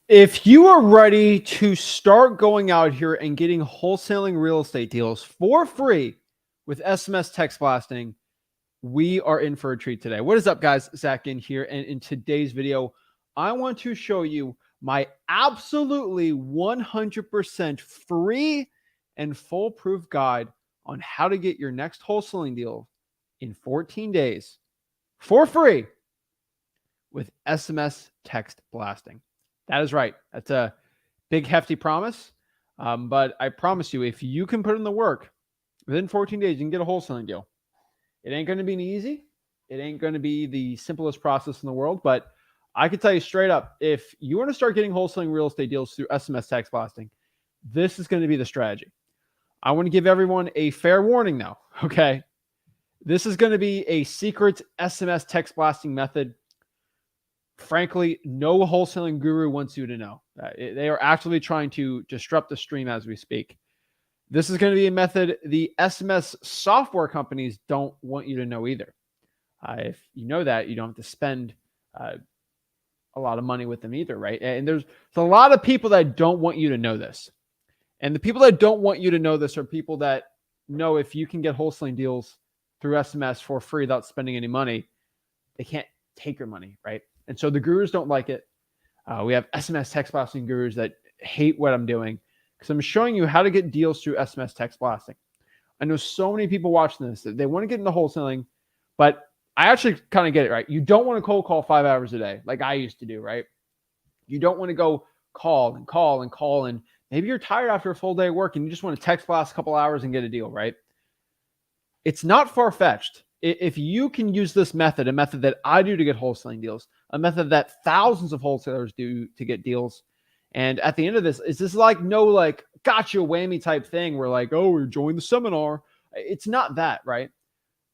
If you are ready to start going out here and getting wholesaling real estate deals for free with SMS Text Blasting, we are in for a treat today. What is up, guys? Zach Ginn here. And in today's video, I want to show you my absolutely 100% free and foolproof guide on how to get your next wholesaling deal in 14 days for free with SMS Text Blasting. That is right. That's a big, hefty promise. But I promise you, if you can put in the work, within 14 days, you can get a wholesaling deal. It ain't going to be easy. It ain't going to be the simplest process in the world. But I can tell you straight up, if you want to start getting wholesaling real estate deals through SMS Text Blasting, this is going to be the strategy. I want to give everyone a fair warning now, okay? This is going to be a secret SMS Text Blasting method. Frankly, no wholesaling guru wants you to know. They are actually trying to disrupt the stream as we speak. This is going to be a method the SMS software companies don't want you to know either. If you know that, you don't have to spend a lot of money with them either, right? And there's a lot of people that don't want you to know this. And the people that don't want you to know this are people that know if you can get wholesaling deals through SMS for free without spending any money, they can't take your money, right? And so the gurus don't like it. We have SMS text blasting gurus that hate what I'm doing because I'm showing you how to get deals through SMS text blasting. I know so many people watching this that they want to get into wholesaling, but I actually kind of get it, right? You don't want to cold call 5 hours a day like I used to do, right? You don't want to go call and call and call, and maybe you're tired after a full day of work and you just want to text blast a couple hours and get a deal, right? It's not far-fetched. If you can use this method, a method that I do to get wholesaling deals, a method that thousands of wholesalers do to get deals, and at the end of this, is this like no like gotcha whammy type thing where like, oh, join the seminar. It's not that, right?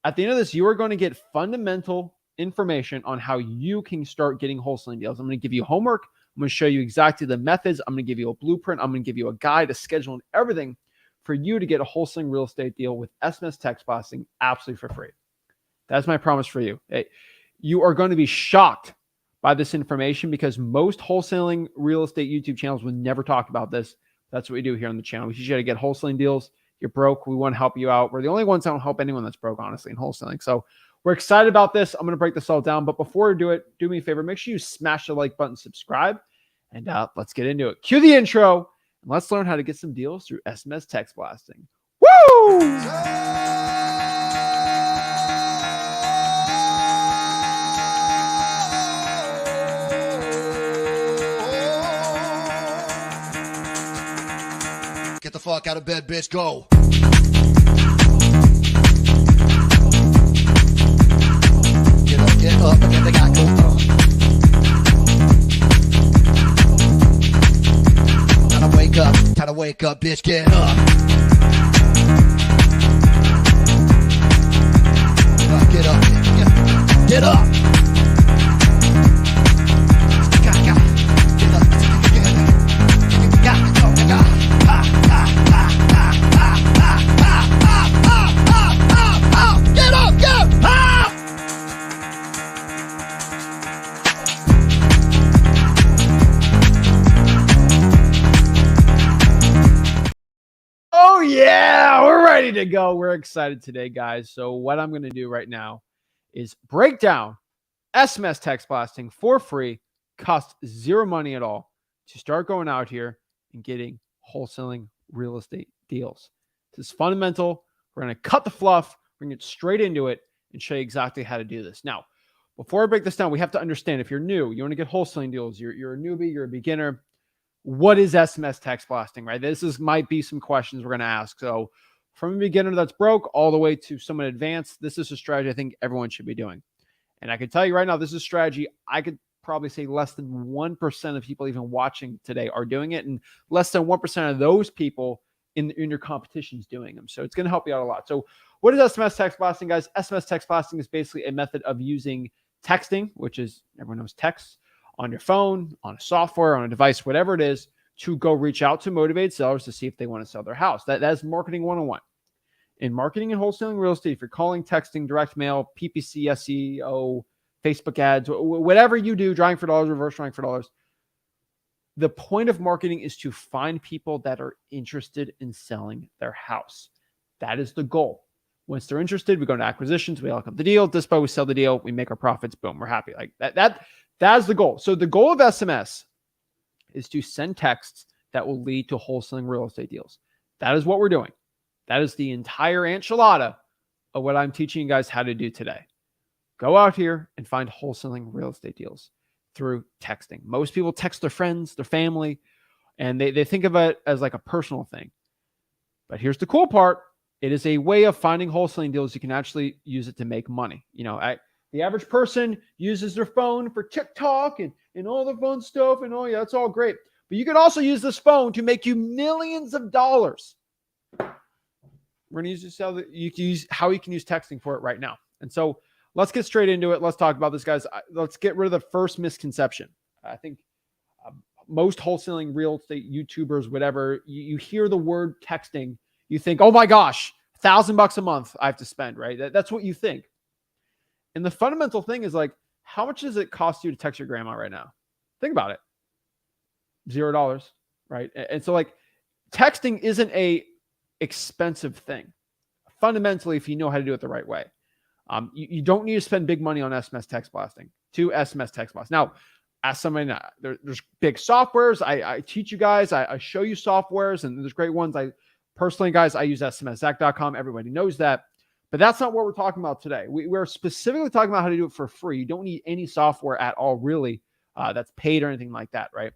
At the end of this, you are going to get fundamental information on how you can start getting wholesaling deals. I'm going to give you homework. I'm going to show you exactly the methods. I'm going to give you a blueprint. I'm going to give you a guide, a schedule, and everything for you to get a wholesaling real estate deal with SMS text blasting absolutely for free. That's my promise for you. You are going to be shocked by this information because most wholesaling real estate YouTube channels would never talk about this. That's what we do here on the channel. We teach you how to get wholesaling deals. You're broke. We want to help you out. We're the only ones that don't help anyone that's broke, honestly, in wholesaling. So we're excited about this. I'm going to break this all down. But before we do it, do me a favor. Make sure you smash the like button, subscribe, and let's get into it. Cue the intro, and let's learn how to get some deals through SMS text blasting. Woo! Get the fuck out of bed, bitch. Go. Get up, and they got go. Time to wake up, bitch. Get up. Get up. Get up. Yeah, we're ready to go. We're excited today, guys. So what I'm going to do right now is break down SMS text blasting for free, costs zero money at all to start going out here and getting wholesaling real estate deals. This is fundamental. We're going to cut the fluff, bring it straight into it, and show you exactly how to do this. Now, before I break this down, we have to understand if you're new, you want to get wholesaling deals, you're a newbie, you're a beginner. What is SMS text blasting, right? Might be some questions we're going to ask. So from a beginner that's broke all the way to someone advanced, this is a strategy I think everyone should be doing. And I can tell you right now, this is a strategy I could probably say less than 1% of people even watching today are doing it. And less than 1% of those people in your competitions doing them. So it's going to help you out a lot. So what is SMS text blasting, guys? SMS text blasting is basically a method of using texting, which is, everyone knows text, on your phone, on a software, on a device, whatever it is, to go reach out to motivated sellers to see if they want to sell their house. That's marketing 101. In marketing and wholesaling real estate, if you're calling, texting, direct mail, PPC, SEO, Facebook ads, whatever you do, drawing for dollars, reverse drawing for dollars, The point of marketing is to find people that are interested in selling their house. That is the goal. Once they're interested, we go to acquisitions, we lock up the deal, dispo, we sell the deal, we make our profits, boom, we're happy. Like that is the goal. So the goal of SMS is to send texts that will lead to wholesaling real estate deals. That is what we're doing. That is the entire enchilada of what I'm teaching you guys how to do today. Go out here and find wholesaling real estate deals through texting. Most people text their friends, their family, and they think of it as like a personal thing. But here's the cool part. It is a way of finding wholesaling deals. You can actually use it to make money. The average person uses their phone for TikTok and all the fun stuff and yeah, that's all great. But you can also use this phone to make you millions of dollars. We're going to use this how you can use texting for it right now. And so let's get straight into it. Let's talk about this, guys. Let's get rid of the first misconception. I think most wholesaling real estate YouTubers, whatever, you hear the word texting, you think, oh my gosh, $1,000 a month I have to spend, right? That's what you think. And the fundamental thing is like, how much does it cost you to text your grandma right now? Think about it. $0, right? And so like texting isn't a expensive thing. Fundamentally, if you know how to do it the right way. You don't need to spend big money on SMS text blasting to SMS text blast. Now, as somebody, there's big softwares. I teach you guys. I show you softwares, and there's great ones. I personally, guys, I use SMSZach.com. Everybody knows that. But that's not what we're talking about today. We're specifically talking about how to do it for free. You don't need any software at all, really, that's paid or anything like that, right?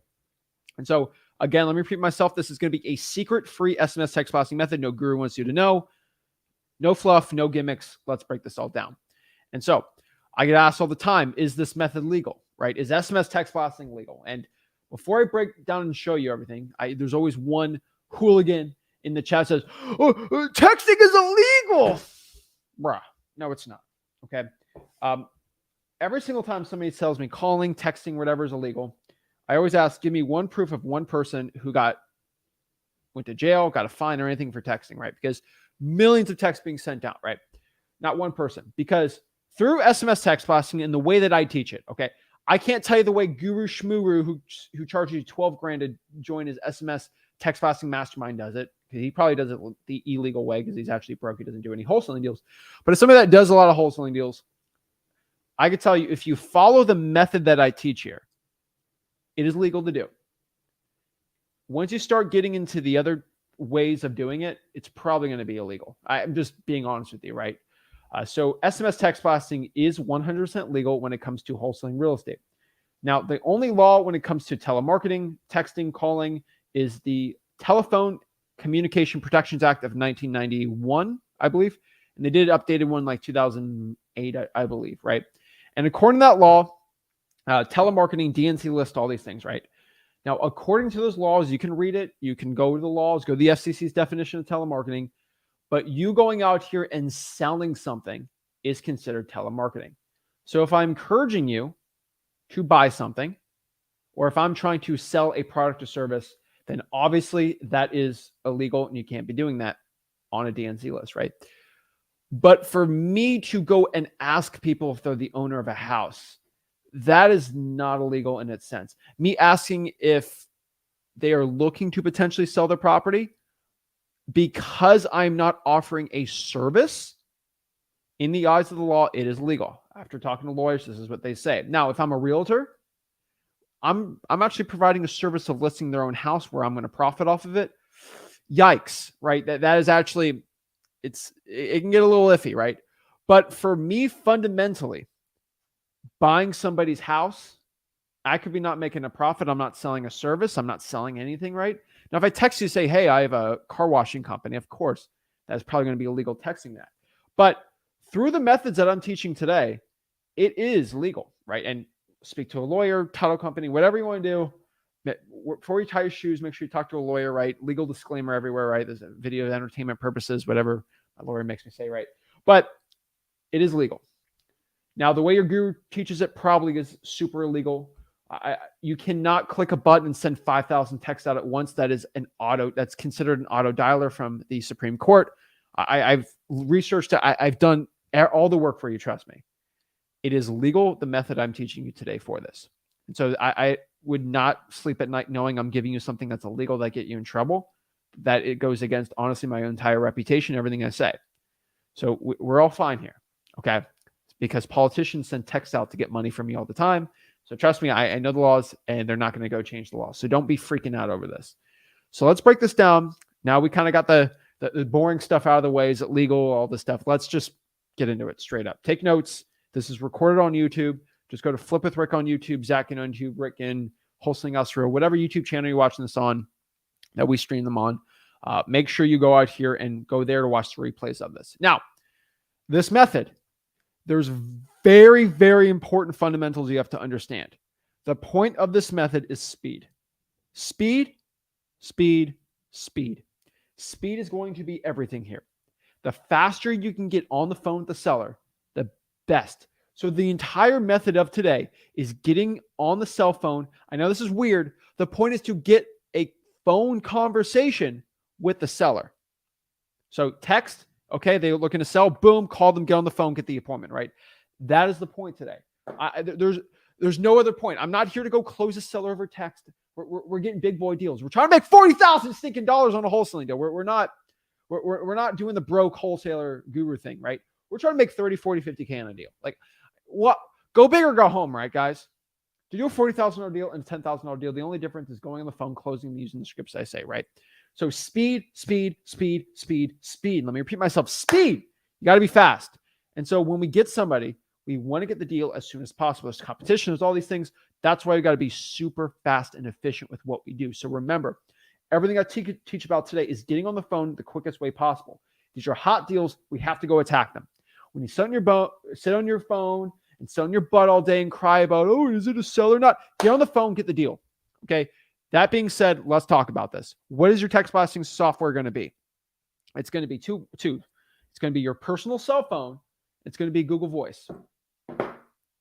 And so, again, let me repeat myself. This is going to be a secret free SMS text blasting method. No guru wants you to know. No fluff, no gimmicks. Let's break this all down. And so I get asked all the time, is this method legal, right? Is SMS text blasting legal? And before I break down and show you everything, there's always one hooligan in the chat says, oh, texting is illegal. Bruh, no, it's not. Okay. Every single time somebody tells me calling, texting, whatever is illegal, I always ask, give me one proof of one person who went to jail, got a fine or anything for texting, right? Because millions of texts being sent out, right? Not one person. Because through SMS text blasting and the way that I teach it, okay, I can't tell you the way Guru Shmuru, who charges you $12,000 to join his SMS text blasting mastermind, does it. He probably does it the illegal way because he's actually broke. He doesn't do any wholesaling deals. But as somebody that does a lot of wholesaling deals, I could tell you, if you follow the method that I teach here, it is legal to do. Once you start getting into the other ways of doing it, it's probably going to be illegal. I'm just being honest with you, right? So SMS text blasting is 100% legal when it comes to wholesaling real estate. Now, the only law when it comes to telemarketing, texting, calling is the Telephone Communication Protections Act of 1991, I believe. And they did updated one like 2008, I believe, right? And according to that law, telemarketing, DNC list, all these things, right? Now, according to those laws, you can read it. You can go to the laws, go to the FCC's definition of telemarketing. But you going out here and selling something is considered telemarketing. So if I'm encouraging you to buy something, or if I'm trying to sell a product or service, then obviously that is illegal and you can't be doing that on a DNC list, right? But for me to go and ask people if they're the owner of a house, that is not illegal in its sense. Me asking if they are looking to potentially sell their property, because I'm not offering a service, in the eyes of the law, it is legal. After talking to lawyers, this is what they say. Now, if I'm a realtor, I'm actually providing a service of listing their own house where I'm going to profit off of it. Yikes, right? That is actually, it can get a little iffy, right? But for me, fundamentally, buying somebody's house, I could be not making a profit. I'm not selling a service. I'm not selling anything, right? Now, if I text you, say, hey, I have a car washing company, of course, that's probably going to be illegal texting that. But through the methods that I'm teaching today, it is legal, right? And speak to a lawyer, title company, whatever you want to do. Before you tie your shoes, make sure you talk to a lawyer, right? Legal disclaimer everywhere, right? There's a video entertainment purposes, whatever my lawyer makes me say, right? But it is legal. Now, the way your guru teaches it probably is super illegal. You cannot click a button and send 5,000 texts out at once. That is that's considered an auto dialer from the Supreme Court. I've researched it. I've done all the work for you. Trust me. It is legal, the method I'm teaching you today for this. And so would not sleep at night knowing I'm giving you something that's illegal that get you in trouble, that it goes against, honestly, my entire reputation, everything I say. So we're all fine here, okay? Because politicians send texts out to get money from me all the time. So trust me, I know the laws, and they're not going to go change the laws. So don't be freaking out over this. So let's break this down. Now we kind of got the boring stuff out of the way. Is it legal? All this stuff. Let's just get into it straight up. Take notes. This is recorded on YouTube. Just go to Flip with Rick on YouTube, Zach Ginn on YouTube, Rick Ginn, Wholesaling Austria, whatever YouTube channel you're watching this on, that we stream them on. Make sure you go out here and go there to watch the replays of this. Now, this method, there's very, very important fundamentals you have to understand. The point of this method is speed. Speed, speed, speed. Speed is going to be everything here. The faster you can get on the phone with the seller, the best. So the entire method of today is getting on the cell phone. I know this is weird. The point is to get a phone conversation with the seller. So text, okay, they're looking to sell, boom, call them, get on the phone, get the appointment, right? That is the point today. There's no other point. I'm not here to go close a seller over text. We're getting big boy deals. We're trying to make $40,000 stinking dollars on a wholesaling deal. We're not doing the broke wholesaler guru thing, right? We're trying to make 30, 40, 50K on a deal. Like, what? Go big or go home, right, guys? To do a $40,000 deal and a $10,000 deal, the only difference is going on the phone, closing them, using the scripts I say, right? So speed, speed, speed, speed, speed. Let me repeat myself. Speed. You got to be fast. And so when we get somebody, we want to get the deal as soon as possible. There's competition, there's all these things. That's why we got to be super fast and efficient with what we do. So remember, everything I teach about today is getting on the phone the quickest way possible. These are hot deals. We have to go attack them. When you sit on your phone and sit on your butt all day and cry about, oh, is it a sell or not? Get on the phone, get the deal. Okay. That being said, let's talk about this. What is your text blasting software going to be? It's going to be two. It's going to be your personal cell phone. It's going to be Google Voice.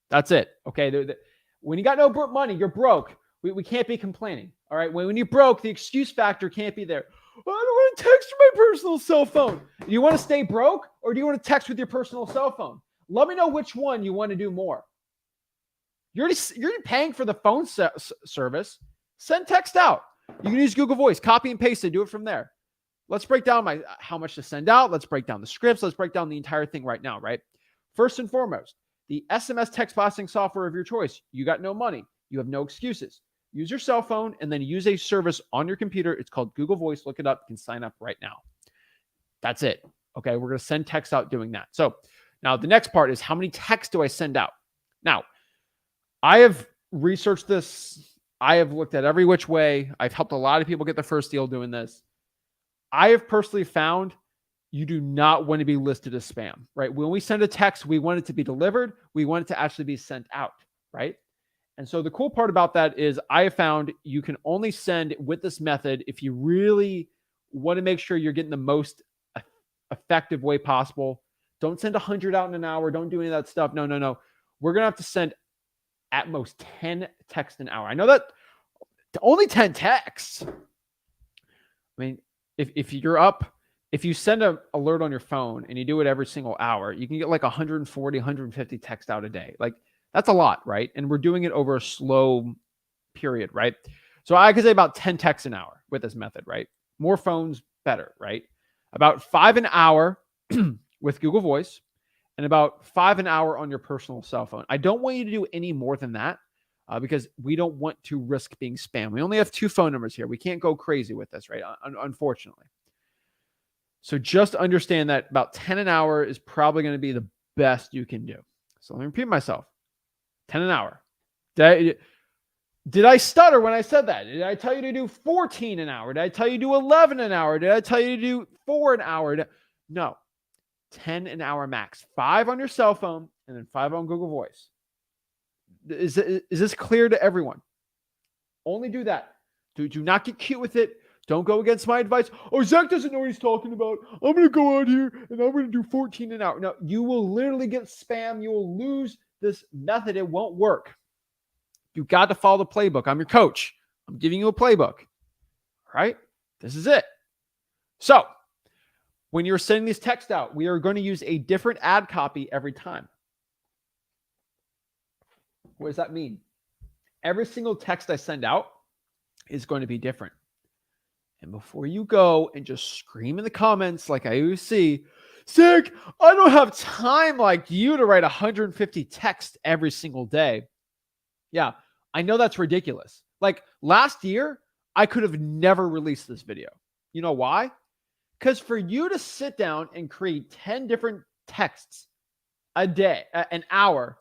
That's it. Okay. When you got no money, you're broke. We can't be complaining. All right. When you're broke, the excuse factor can't be there. Well, I don't want to text from my personal cell phone. Do you want to stay broke, or do you want to text with your personal cell phone? Let me know which one you want to do more. You're paying for the phone service. Send text out. You can use Google Voice, copy and paste it, do it from there. Let's break down how much to send out. Let's break down the scripts. Let's break down the entire thing right now, right? First and foremost, the SMS text blasting software of your choice. You got no money. You have no excuses. Use your cell phone and then use a service on your computer. It's called Google Voice. Look it up. You can sign up right now. That's it. Okay, we're going to send text out doing that. So now the next part is, how many texts do I send out? Now, I have researched this. I have looked at every which way. I've helped a lot of people get their first deal doing this. I have personally found you do not want to be listed as spam, right? When we send a text, we want it to be delivered. We want it to actually be sent out, right? And so the cool part about that is I have found you can only send with this method if you really want to make sure you're getting the most effective way possible. Don't send 100 out in an hour. Don't do any of that stuff. No. We're going to have to send at most 10 texts an hour. I know that only 10 texts. I mean, if you're up, if you send an alert on your phone and you do it every single hour, you can get like 140, 150 texts out a day. Like, that's a lot, right? And we're doing it over a slow period, right? So I could say about 10 texts an hour with this method, right? More phones, better, right? About 5 an hour with Google Voice, and about 5 an hour on your personal cell phone. I don't want you to do any more than that because we don't want to risk being spam. We only have 2 phone numbers here. We can't go crazy with this, right? Unfortunately. So just understand that about 10 an hour is probably going to be the best you can do. So let me repeat myself. 10 an hour. Did I stutter when I said that? Did I tell you to do 14 an hour? Did I tell you to do 11 an hour? Did I tell you to do 4 an hour? No. 10 an hour max. 5 on your cell phone and then 5 on Google Voice. Is this clear to everyone? Only do that. Do not get cute with it. Don't go against my advice. Oh, Zach doesn't know what he's talking about. I'm going to go out here and I'm going to do 14 an hour. No, you will literally get spam. You will lose this method. It won't work. You got to follow the playbook. I'm your coach. I'm giving you a playbook. All right? This is it. So when you're sending these texts out, we are going to use a different ad copy every time. What does that mean? Every single text I send out is going to be different. And before you go and just scream in the comments like I always see, Zach, I don't have time like you to write 150 texts every single day. Yeah, I know that's ridiculous. Like last year, I could have never released this video. You know why? Because for you to sit down and create 10 different texts a day, an hour,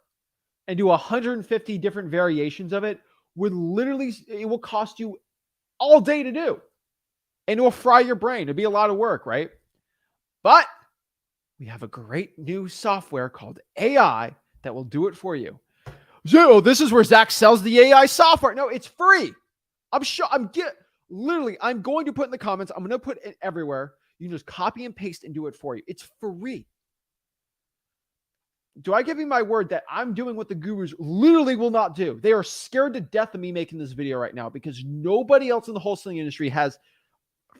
and do 150 different variations of it it will cost you all day to do. And it will fry your brain. It'll be a lot of work, right? But we have a great new software called AI that will do it for you. So this is where Zach sells the AI software. No, it's free. I'm going to put in the comments. I'm going to put it everywhere. You can just copy and paste and do it for you. It's free. Do I give you my word that I'm doing what the gurus literally will not do? They are scared to death of me making this video right now because nobody else in the wholesaling industry has,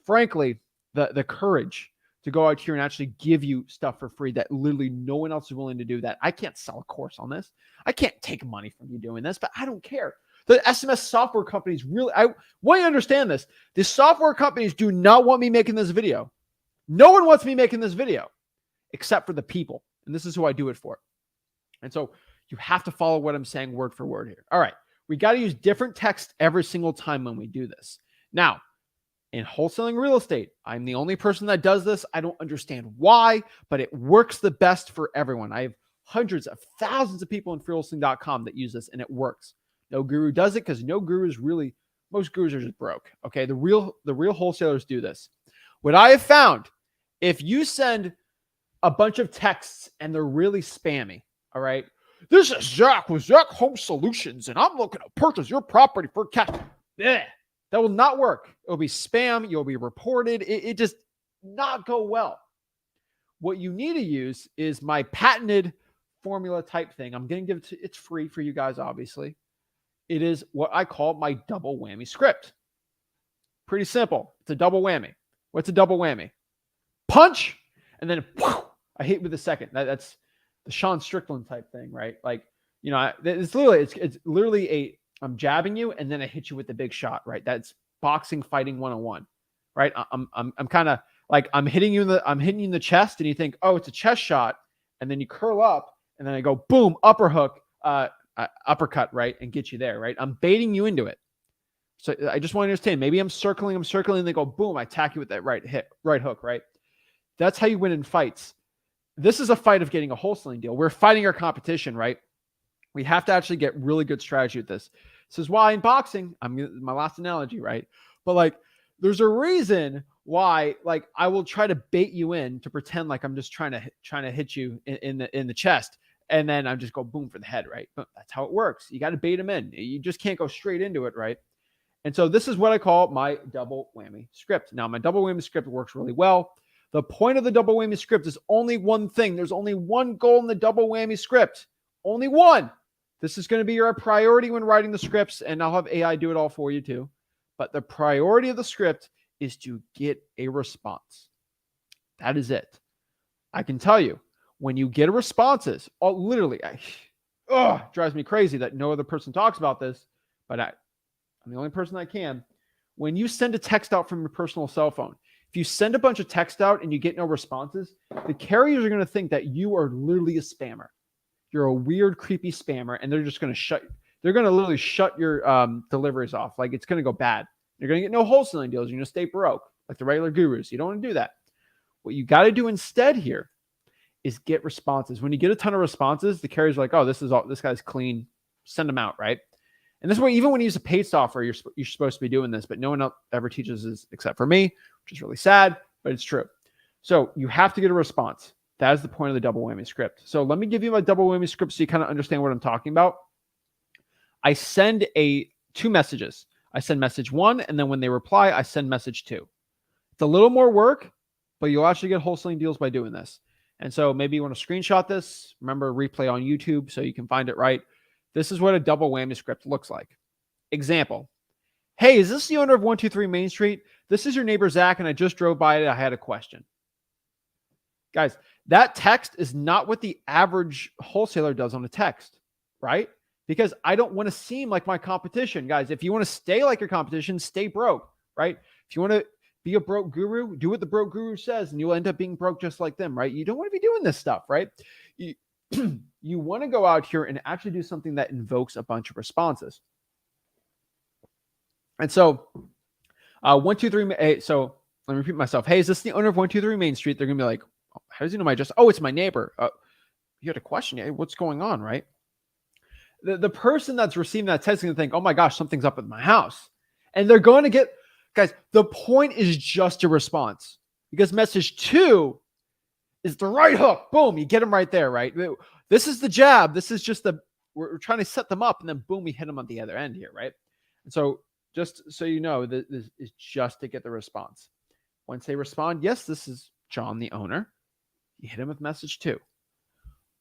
frankly, the courage to go out here and actually give you stuff for free that literally no one else is willing to do that. I can't sell a course on this. I can't take money from you doing this, but I don't care. The SMS software companies I want you to understand this. The software companies do not want me making this video. No one wants me making this video except for the people. And this is who I do it for. And so you have to follow what I'm saying word for word here. All right. We got to use different text every single time when we do this. Now, in wholesaling real estate, I'm the only person that does this. I don't understand why, but it works the best for everyone. I have hundreds of thousands of people in freewholesaling.com that use this, and it works. No guru does it because most gurus are just broke. Okay. The real wholesalers do this. What I have found, if you send a bunch of texts and they're really spammy, all right, this is Zach with Zach Home Solutions, and I'm looking to purchase your property for cash. Yeah, that will not work. It will be spam. You'll be reported. It just not go well. What you need to use is my patented formula type thing. I'm going to give it to, it's free for you guys, obviously. It is what I call my double whammy script. Pretty simple. It's a double whammy. What's a double whammy? Punch, and then whew, I hit with the second. That's the Sean Strickland type thing, right? Like, you know, it's literally I'm jabbing you and then I hit you with the big shot, right? That's boxing fighting 101, right? I'm kind of like I'm hitting you in the chest, and you think, oh, it's a chest shot, and then you curl up, and then I go boom, uppercut, right, and get you there, right? I'm baiting you into it. So I just want to understand. Maybe I'm circling, and they go boom, I attack you with that right hook, right? That's how you win in fights. This is a fight of getting a wholesaling deal. We're fighting our competition, right? We have to actually get really good strategy with this. This is why in boxing, my last analogy, right? But like, there's a reason why, like, I will try to bait you in to pretend like I'm just trying to hit you in the chest, and then I just go boom for the head, right? But that's how it works. You got to bait them in. You just can't go straight into it, right? And so this is what I call my double whammy script. Now, my double whammy script works really well. The point of the double whammy script is only one thing. There's only one goal in the double whammy script. Only one. This is going to be your priority when writing the scripts, and I'll have AI do it all for you too. But the priority of the script is to get a response. That is it. I can tell you, when you get responses, literally, drives me crazy that no other person talks about this, but I'm the only person that can. When you send a text out from your personal cell phone, if you send a bunch of text out and you get no responses, the carriers are going to think that you are literally a spammer. You're a weird, creepy spammer, and they're just going to they're going to literally shut your deliveries off. Like, it's going to go bad. You're going to get no wholesaling deals. You're going to stay broke like the regular gurus. You don't want to do that. What you got to do instead here is get responses. When you get a ton of responses, the carriers are like, oh, this guy's clean. Send them out, right? And this way, even when you use a paid software, you're supposed to be doing this, but no one else ever teaches this except for me, which is really sad, but it's true. So you have to get a response. That is the point of the double whammy script. So let me give you my double whammy script so you kind of understand what I'm talking about. I send two messages. I send message one, and then when they reply, I send message two. It's a little more work, but you'll actually get wholesaling deals by doing this. And so maybe you want to screenshot this. Remember, replay on YouTube so you can find it right. This is what a double whammy script looks like. Example. Hey, is this the owner of 123 Main Street? This is your neighbor, Zach, and I just drove by it. I had a question. Guys, that text is not what the average wholesaler does on a text, right? because I don't want to seem like my competition. Guys, if you want to stay like your competition, stay broke, right? If you want to be a broke guru, do what the broke guru says, and you'll end up being broke just like them, right? You don't want to be doing this stuff, right? You, you want to go out here and actually do something that invokes a bunch of responses. And so, 123. So let me repeat myself. Hey, is this the owner of 123 Main Street? They're gonna be like, how does he know my address? Oh, it's my neighbor. You had a question. Hey, what's going on, right? The person that's receiving that text is gonna think, oh my gosh, something's up at my house, and they're going to get, guys. The point is just a response, because message 2 is the right hook. Boom, you get them right there, right? This is the jab. This is just we're trying to set them up, and then boom, we hit them on the other end here, right? And so just so you know, this is just to get the response. Once they respond, yes, this is John, the owner, you hit him with message 2.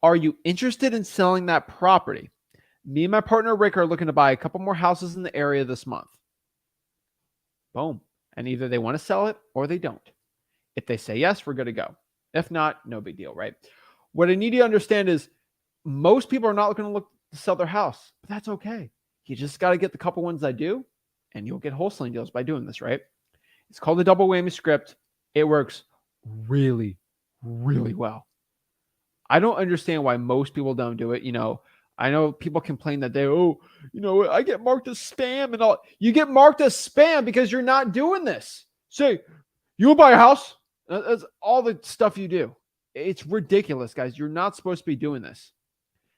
Are you interested in selling that property? Me and my partner Rick are looking to buy a couple more houses in the area this month. Boom. And either they want to sell it or they don't. If they say yes, we're good to go. If not, no big deal, right? What I need you to understand is most people are not looking to look to sell their house, but that's okay. You just got to get the couple ones that do, and you'll get wholesaling deals by doing this, right? It's called the double whammy script. It works really, really well. I don't understand why most people don't do it. I know people complain that I get marked as spam and all. You get marked as spam because you're not doing this. Say, you will buy a house. That's all the stuff you do. It's ridiculous, guys. You're not supposed to be doing this.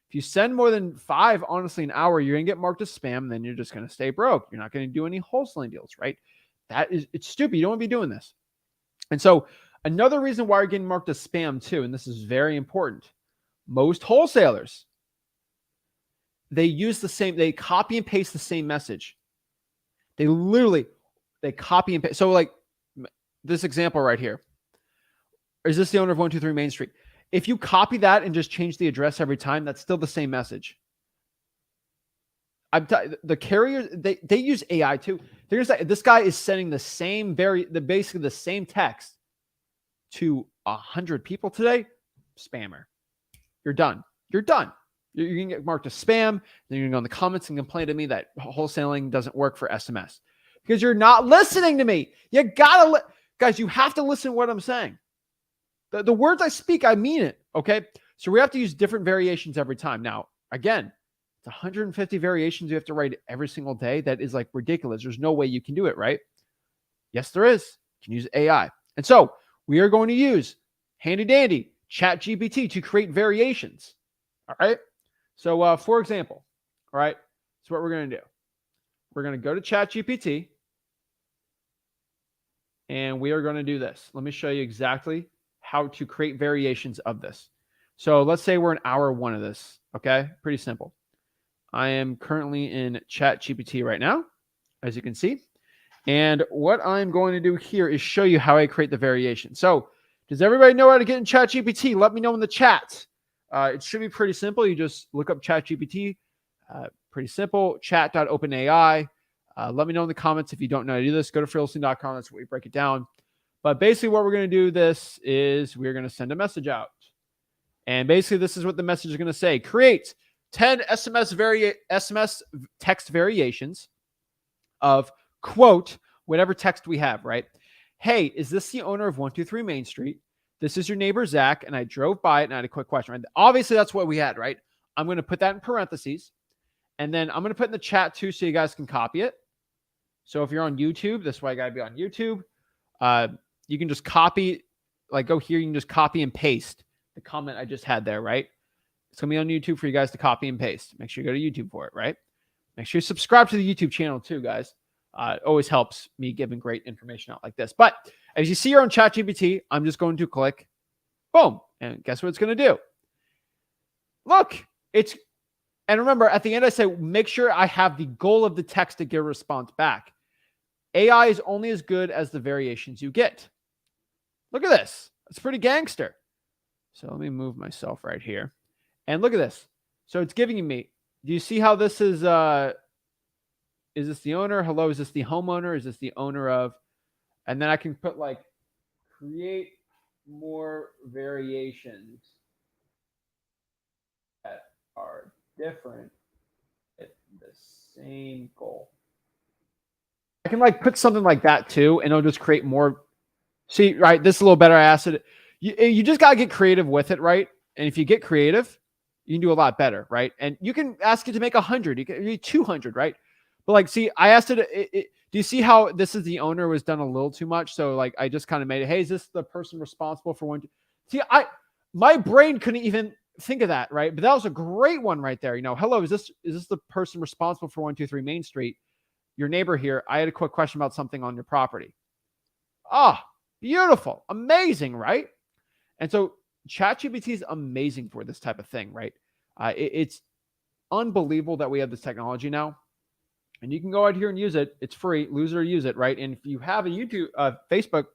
If you send more than 5, honestly, an hour, you're going to get marked as spam, and then you're just going to stay broke. You're not going to do any wholesaling deals, right? It's stupid. You don't want to be doing this. And so another reason why you're getting marked as spam too, and this is very important, most wholesalers, they copy and paste the same message. They copy and paste. So like this example right here. Is this the owner of 123 Main Street? If you copy that and just change the address every time, that's still the same message. The carriers, they use AI too. They're gonna say this guy is sending basically the same text to 100 people today. Spammer. You're done. You're going to get marked as spam. Then you're going to go in the comments and complain to me that wholesaling doesn't work for SMS because you're not listening to me. You gotta, guys, you have to listen to what I'm saying. The words I speak, I mean it. Okay. So we have to use different variations every time. Now, again, it's 150 variations you have to write every single day. That is like ridiculous. There's no way you can do it, right? Yes, there is. You can use AI. And so we are going to use handy dandy ChatGPT to create variations. All right. So, for example, all right, so what we're going to do, we're going to go to ChatGPT and we are going to do this. Let me show you exactly how to create variations of this. So let's say we're in hour 1 of this. Okay. Pretty simple. I am currently in ChatGPT right now, as you can see. And what I'm going to do here is show you how I create the variation. So does everybody know how to get in ChatGPT? Let me know in the chat. It should be pretty simple. You just look up ChatGPT. Pretty simple. Chat.openai. Let me know in the comments if you don't know how to do this. Go to effortlessly.com. That's where we break it down. But basically what we're going to do this is we're going to send a message out. And basically this is what the message is going to say. Create 10 SMS text variations of quote, whatever text we have, right? Hey, is this the owner of 123 Main Street? This is your neighbor, Zach, and I drove by it and I had a quick question, right? Obviously, that's what we had, right? I'm going to put that in parentheses, and then I'm going to put in the chat too so you guys can copy it. So if you're on YouTube, this is why I got to be on YouTube. You can just copy, like go here, you can just copy and paste the comment I just had there, right? It's going to be on YouTube for you guys to copy and paste. Make sure you go to YouTube for it, right? Make sure you subscribe to the YouTube channel too, guys. It always helps me giving great information out like this. But as you see here on ChatGPT, I'm just going to click, boom, and guess what it's going to do? Look, and remember, at the end I say, make sure I have the goal of the text to get a response back. AI is only as good as the variations you get. Look at this. It's pretty gangster. So let me move myself right here. And look at this. So it's giving me, do you see how this is this the owner? Hello, is this the homeowner? Is this the owner of? And then I can put like, create more variations that are different the same goal. I can like put something like that too, and it'll just create more. See, right? This is a little better. I asked it. You just got to get creative with it, right? And if you get creative, you can do a lot better, right? And you can ask it to make 100, you can do 200, right? But like, see, I asked it, do you see how this is the owner was done a little too much? So like, I just kind of made it, hey, is this the person responsible for one? See, my brain couldn't even think of that, right? But that was a great one right there. You know, hello, is this the person responsible for 123 Main Street? Your neighbor here. I had a quick question about something on your property. Ah, beautiful, amazing, right? And so ChatGPT is amazing for this type of thing, right? It's unbelievable that we have this technology now, and you can go out here and use it. It's free. Lose or use it, right? And if you have a YouTube, Facebook,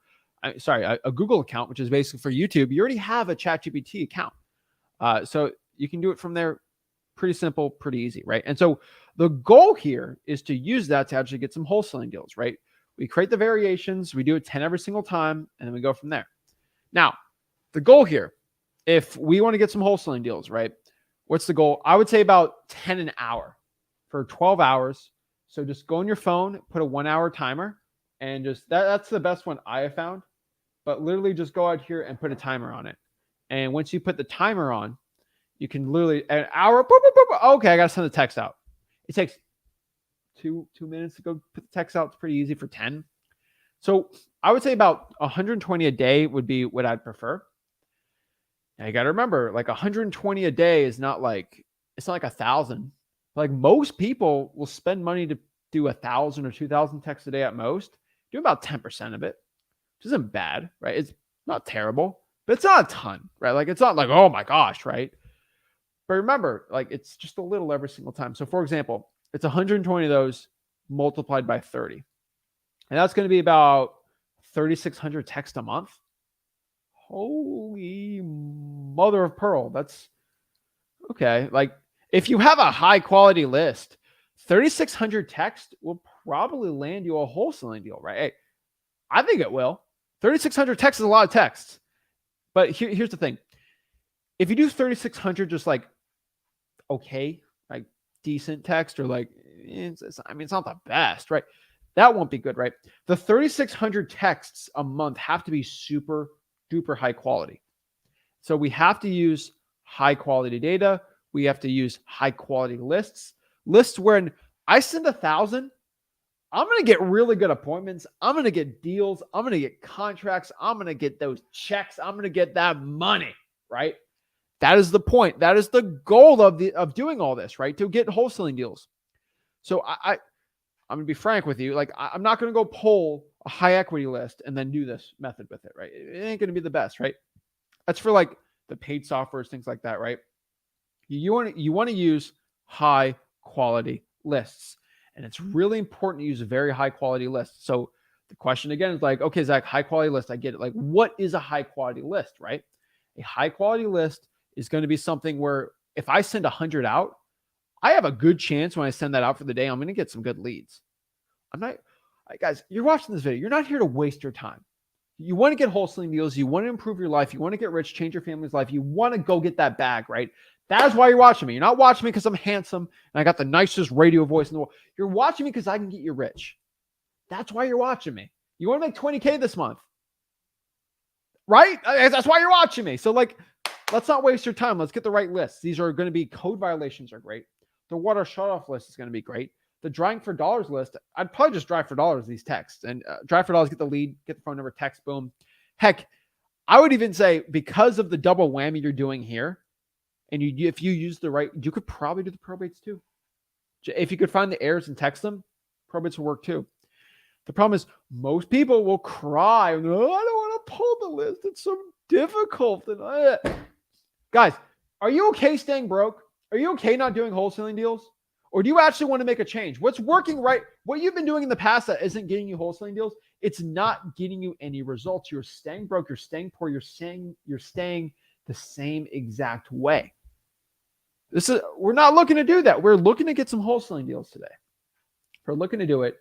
a Google account, which is basically for YouTube, you already have a ChatGPT account, so you can do it from there. Pretty simple, pretty easy, right? And so the goal here is to use that to actually get some wholesaling deals, right? We create the variations, we do it 10 every single time, and then we go from there. Now, the goal here, if we want to get some wholesaling deals, right? What's the goal? I would say about 10 an hour for 12 hours. So just go on your phone, put a 1 hour timer, and just that's the best one I have found. But literally just go out here and put a timer on it. And once you put the timer on, you can literally an hour. Boop, boop, boop, okay, I got to send the text out. It takes two minutes to go put the text out. It's pretty easy for 10. So I would say about 120 a day would be what I'd prefer. Now you got to remember, like 120 a day is not like, it's not like 1,000. Like most people will spend money to do 1,000 or 2,000 texts a day at most. Do about 10% of it, which isn't bad, right? It's not terrible, but it's not a ton, right? Like it's not like, oh my gosh, right? But remember, like it's just a little every single time. So for example, it's 120 of those multiplied by 30. And that's going to be about 3,600 texts a month. Holy mother of pearl. That's okay. Like if you have a high quality list, 3,600 texts will probably land you a wholesaling deal, right? Hey, I think it will. 3,600 texts is a lot of texts. But here's the thing. If you do 3,600 just like okay, like decent text or like, it's not the best, right? That won't be good, right? The 3,600 texts a month have to be super duper high quality. So we have to use high quality data. We have to use high quality lists where I send 1,000, I'm going to get really good appointments. I'm going to get deals. I'm going to get contracts. I'm going to get those checks. I'm going to get that money, right? That is the point. That is the goal of doing all this, right? To get wholesaling deals. So I'm going to be frank with you. Like I'm not going to go pull a high equity list and then do this method with it, right? It ain't going to be the best, right? That's for like the paid softwares, things like that, right? You want to use high quality lists. And it's really important to use a very high quality list. So the question again is like, okay, Zach, high quality list. I get it. Like, what is a high quality list, right? A high quality list is going to be something where if I send 100 out, I have a good chance when I send that out for the day, I'm going to get some good leads. Guys, you're watching this video. You're not here to waste your time. You want to get wholesaling deals. You want to improve your life. You want to get rich, change your family's life. You want to go get that bag, right? That is why you're watching me. You're not watching me because I'm handsome and I got the nicest radio voice in the world. You're watching me because I can get you rich. That's why you're watching me. You want to make 20K this month, right? That's why you're watching me. So like, let's not waste your time. Let's get the right lists. These are going to be code violations are great. The water shut-off list is going to be great. The drying for dollars list, I'd probably just dry for dollars these texts and dry for dollars, get the lead, get the phone number, text, boom. Heck, I would even say because of the double whammy you're doing here, and if you use the right, you could probably do the probates too. If you could find the errors and text them, probates will work too. The problem is most people will cry. Oh, I don't want to pull the list. It's so difficult. And guys, are you okay staying broke? Are you okay not doing wholesaling deals? Or do you actually want to make a change? What's working right? What you've been doing in the past that isn't getting you wholesaling deals, it's not getting you any results. You're staying broke. You're staying poor. You're staying the same exact way. We're not looking to do that. We're looking to get some wholesaling deals today. If we're looking to do it,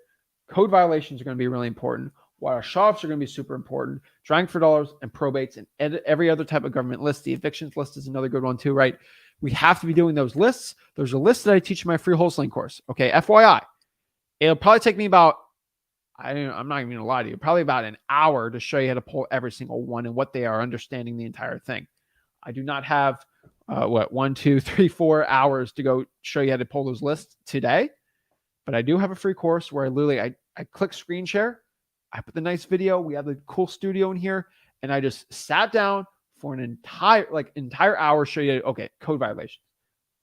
code violations are going to be really important. Water shut-offs are going to be super important. Drying for dollars and probates and every other type of government list. The evictions list is another good one too, right? We have to be doing those lists. There's a list that I teach in my free wholesaling course. Okay, FYI. It'll probably take me about, I'm not even going to lie to you, probably about an hour to show you how to pull every single one and what they are, understanding the entire thing. I do not have, 1, 2, 3, 4 hours to go show you how to pull those lists today. But I do have a free course where I literally, I click screen share. I put the nice video. We have the cool studio in here. And I just sat down for an entire hour, show you, okay, code violations,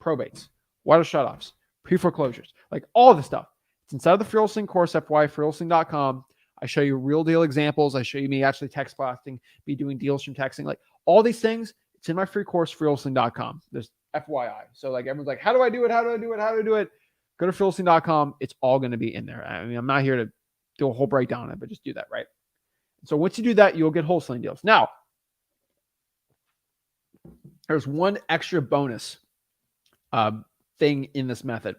probates, water shutoffs, pre-foreclosures, like all the stuff. It's inside of the free wholesaling course, FY, freewholesaling.com. I show you real deal examples. I show you me actually text blasting, be doing deals from texting, like all these things. It's in my free course, freewholesaling.com. There's FYI. So like everyone's like, how do I do it? How do I do it? How do I do it? Go to freewholesaling.com. It's all going to be in there. I mean, I'm not here to do a whole breakdown on it, but just do that, right? So once you do that, you'll get wholesaling deals. Now, there's one extra bonus thing in this method.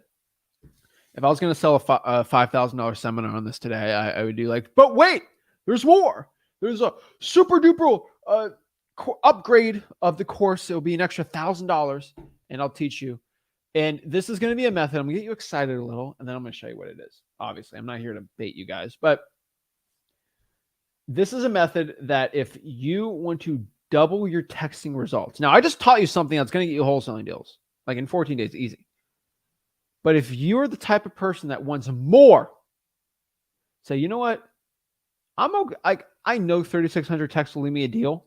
If I was going to sell a $5,000 seminar on this today, I would do like, but wait, there's more. There's a super duper upgrade of the course. It'll be an extra $1,000 and I'll teach you. And this is going to be a method. I'm going to get you excited a little, and then I'm going to show you what it is. Obviously, I'm not here to bait you guys, but this is a method that if you want to double your texting results. Now, I just taught you something that's going to get you wholesaling deals, like in 14 days, easy. But if you're the type of person that wants more, say, you know what? I'm okay. I know 3,600 texts will leave me a deal,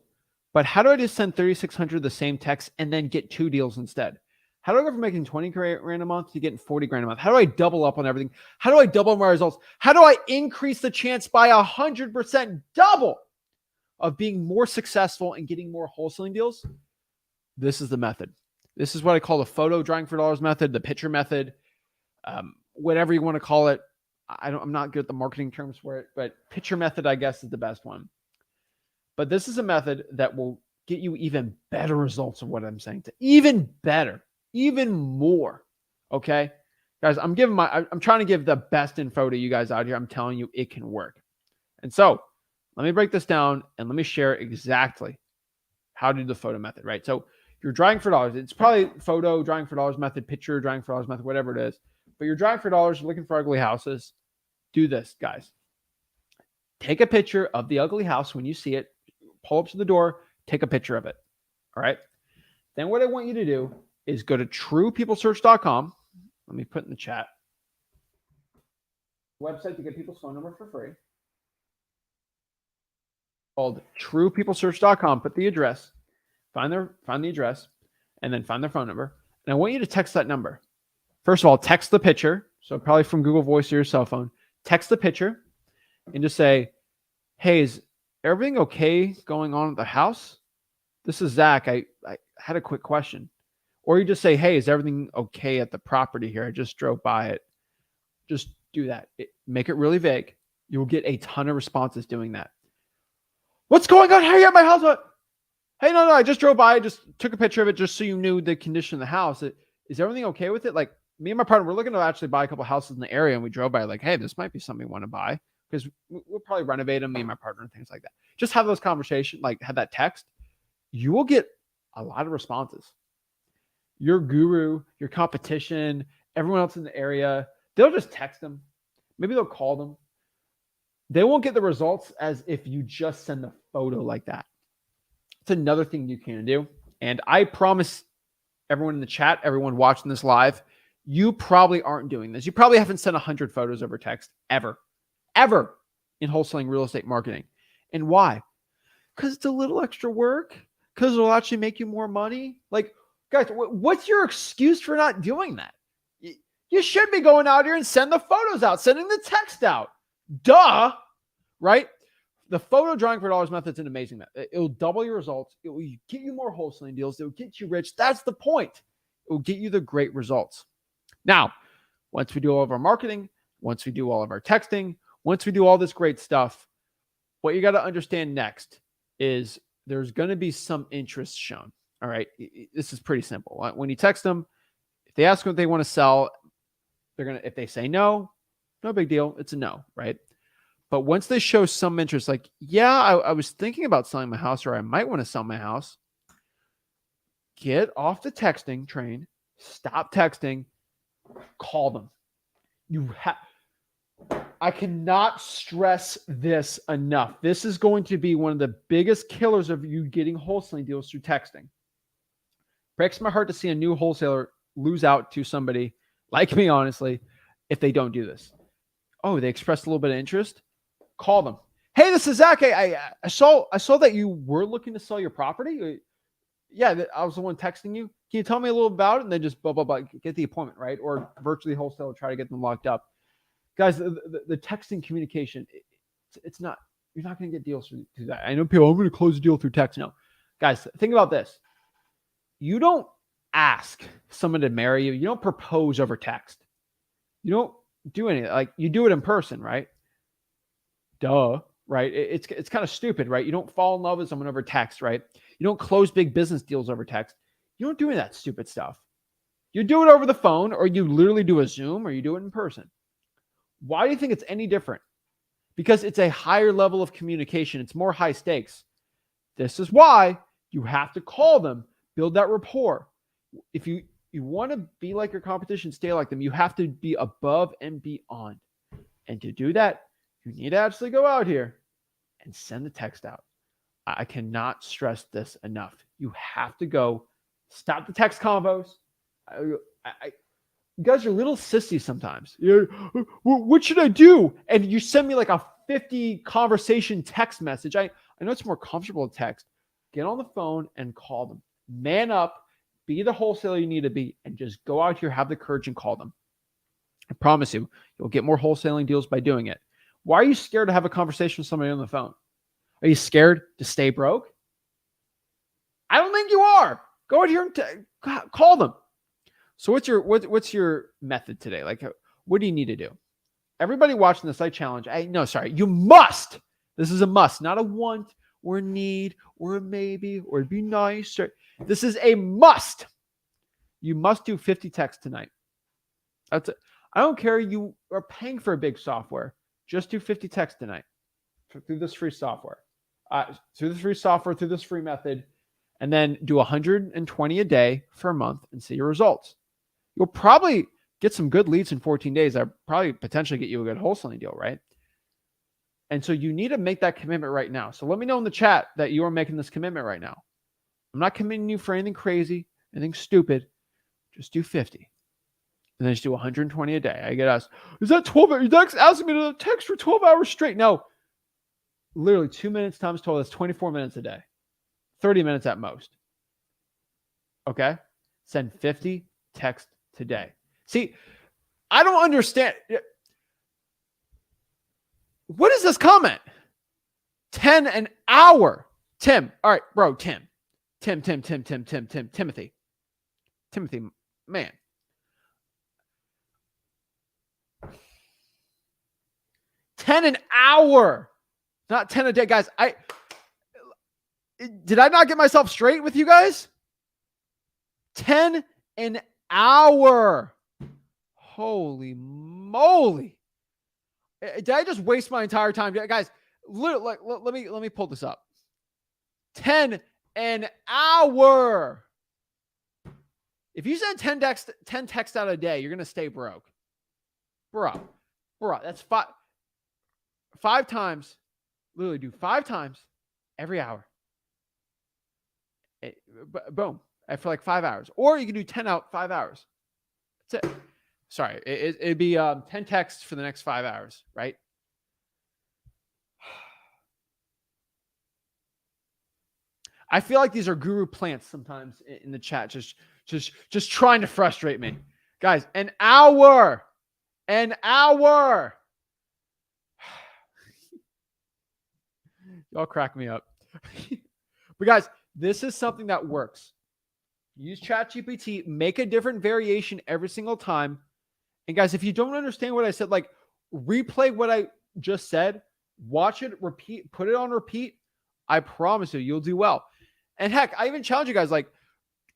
but how do I just send 3,600 the same text and then get 2 deals instead? How do I go from making 20 grand a month to getting 40 grand a month? How do I double up on everything? How do I double my results? How do I increase the chance by 100% double of being more successful and getting more wholesaling deals? This is the method. This is what I call the photo drawing for dollars method, the picture method, whatever you want to call it. I'm not good at the marketing terms for it, but picture method, I guess, is the best one. But this is a method that will get you even better results of what I'm saying. Even better, even more. Okay, guys, I'm trying to give the best info to you guys out here. I'm telling you it can work. And so let me break this down and let me share exactly how to do the photo method, right? So you're drawing for dollars. It's probably photo drawing for dollars method, picture drawing for dollars method, whatever it is. But you're drawing for dollars, you're looking for ugly houses. Do this, guys. Take a picture of the ugly house when you see it. Pull up to the door, take a picture of it. All right. Then what I want you to do is go to truepeoplesearch.com. Let me put in the chat. Website to get people's phone number for free. Called truepeoplesearch.com. Put the address, find the address, and then find their phone number. And I want you to text that number. First of all, text the picture. So probably from Google Voice or your cell phone. Text the picture and just say, hey, is everything okay going on at the house? This is Zach. I had a quick question. Or you just say, hey, is everything okay at the property here? I just drove by it. Just do that. Make it really vague. You will get a ton of responses doing that. What's going on? How are you at my house? Hey, no, I just drove by. I just took a picture of it just so you knew the condition of the house. Is everything okay with it? Like me and my partner, we're looking to actually buy a couple houses in the area, and we drove by like, hey, this might be something we want to buy because we'll probably renovate them, me and my partner, and things like that. Just have those conversations, like have that text. You will get a lot of responses. Your guru, your competition, everyone else in the area, they'll just text them. Maybe they'll call them. They won't get the results as if you just send a photo like that. It's another thing you can do. And I promise everyone in the chat, everyone watching this live, you probably aren't doing this. You probably haven't sent 100 photos over text ever in wholesaling real estate marketing. And why? Because it's a little extra work. Because it'll actually make you more money. Like, guys, what's your excuse for not doing that? You should be going out here and send the photos out, sending the text out. Duh, right? The photo drawing for dollars method is an amazing method. It will double your results. It will get you more wholesaling deals. It will get you rich. That's the point. It will get you the great results. Now, once we do all of our marketing, once we do all of our texting, once we do all this great stuff, what you got to understand next is there's going to be some interest shown. All right. This is pretty simple. When you text them, if they ask what they want to sell, if they say no big deal. It's a no, right? But once they show some interest, like, yeah, I was thinking about selling my house, or I might want to sell my house. get off the texting train, stop texting, call them. I cannot stress this enough. This is going to be one of the biggest killers of you getting wholesaling deals through texting. Breaks my heart to see a new wholesaler lose out to somebody like me, honestly, if they don't do this. Oh, they expressed a little bit of interest. Call them. Hey, this is Zach. I saw that you were looking to sell your property. Yeah, I was the one texting you. Can you tell me a little about it? And then just blah, blah, blah, get the appointment, right? Or virtually wholesale, try to get them locked up. Guys, the texting communication, it's not, you're not going to get deals through that. I know people, I'm going to close a deal through text. No. Guys, think about this. You don't ask someone to marry you. You don't propose over text. You don't do anything. Like, you do it in person, right? Duh, right? It's kind of stupid, right? You don't fall in love with someone over text, right? You don't close big business deals over text. You don't do any of that stupid stuff. You do it over the phone, or you literally do a Zoom, or you do it in person. Why do you think it's any different? Because it's a higher level of communication. It's more high stakes. This is why you have to call them, build that rapport. If you want to be like your competition, stay like them, you have to be above and beyond. And to do that, you need to actually go out here and send the text out. I cannot stress this enough. You have to go stop the text combos. You guys are little sissies sometimes. What should I do? And you send me like a 50 conversation text message. I know it's more comfortable to text. Get on the phone and call them. Man up, be the wholesaler you need to be, and just go out here, have the courage and call them. I promise you, you'll get more wholesaling deals by doing it. Why are you scared to have a conversation with somebody on the phone? Are you scared to stay broke? I don't think you are. Go out here and call them. So what's your method today? Like, what do you need to do? Everybody watching this, I challenge. You must. This is a must, not a want or a need or a maybe or it'd be nice. This is a must. You must do 50 texts tonight. That's it. I don't care. You are paying for a big software. Just do 50 texts tonight through this free software. Through this free method, and then do 120 a day for a month and see your results. You'll probably get some good leads in 14 days. I'll probably potentially get you a good wholesaling deal, right? And so you need to make that commitment right now. So let me know in the chat that you are making this commitment right now. I'm not committing you for anything crazy, anything stupid. Just do 50. And then just do 120 a day. I get asked, is that 12 hours? You're asking me to text for 12 hours straight. No. Literally 2 minutes times 12, that's 24 minutes a day. 30 minutes at most. Okay? Send 50 texts today. See, I don't understand. What is this comment? 10 an hour. Tim. All right, bro, Tim. Timothy, man. $10 an hour. Not 10 a day, guys. Did I not get myself straight with you guys? 10 an hour. Holy moly. Did I just waste my entire time? Guys, let me pull this up. 10 an hour. If you send 10 texts out a day, you're going to stay broke. Bro, that's five times. Literally do 5 times every hour. Boom. For like 5 hours. Or you can do 10 out 5 hours. That's it. Sorry. It'd be 10 texts for the next 5 hours, right? I feel like these are guru plants sometimes in the chat, just trying to frustrate me. Guys, an hour. An hour. Y'all crack me up. But guys, this is something that works. Use ChatGPT, make a different variation every single time. And guys, if you don't understand what I said, like replay what I just said, watch it, repeat, put it on repeat. I promise you, you'll do well. And heck, I even challenge you guys, like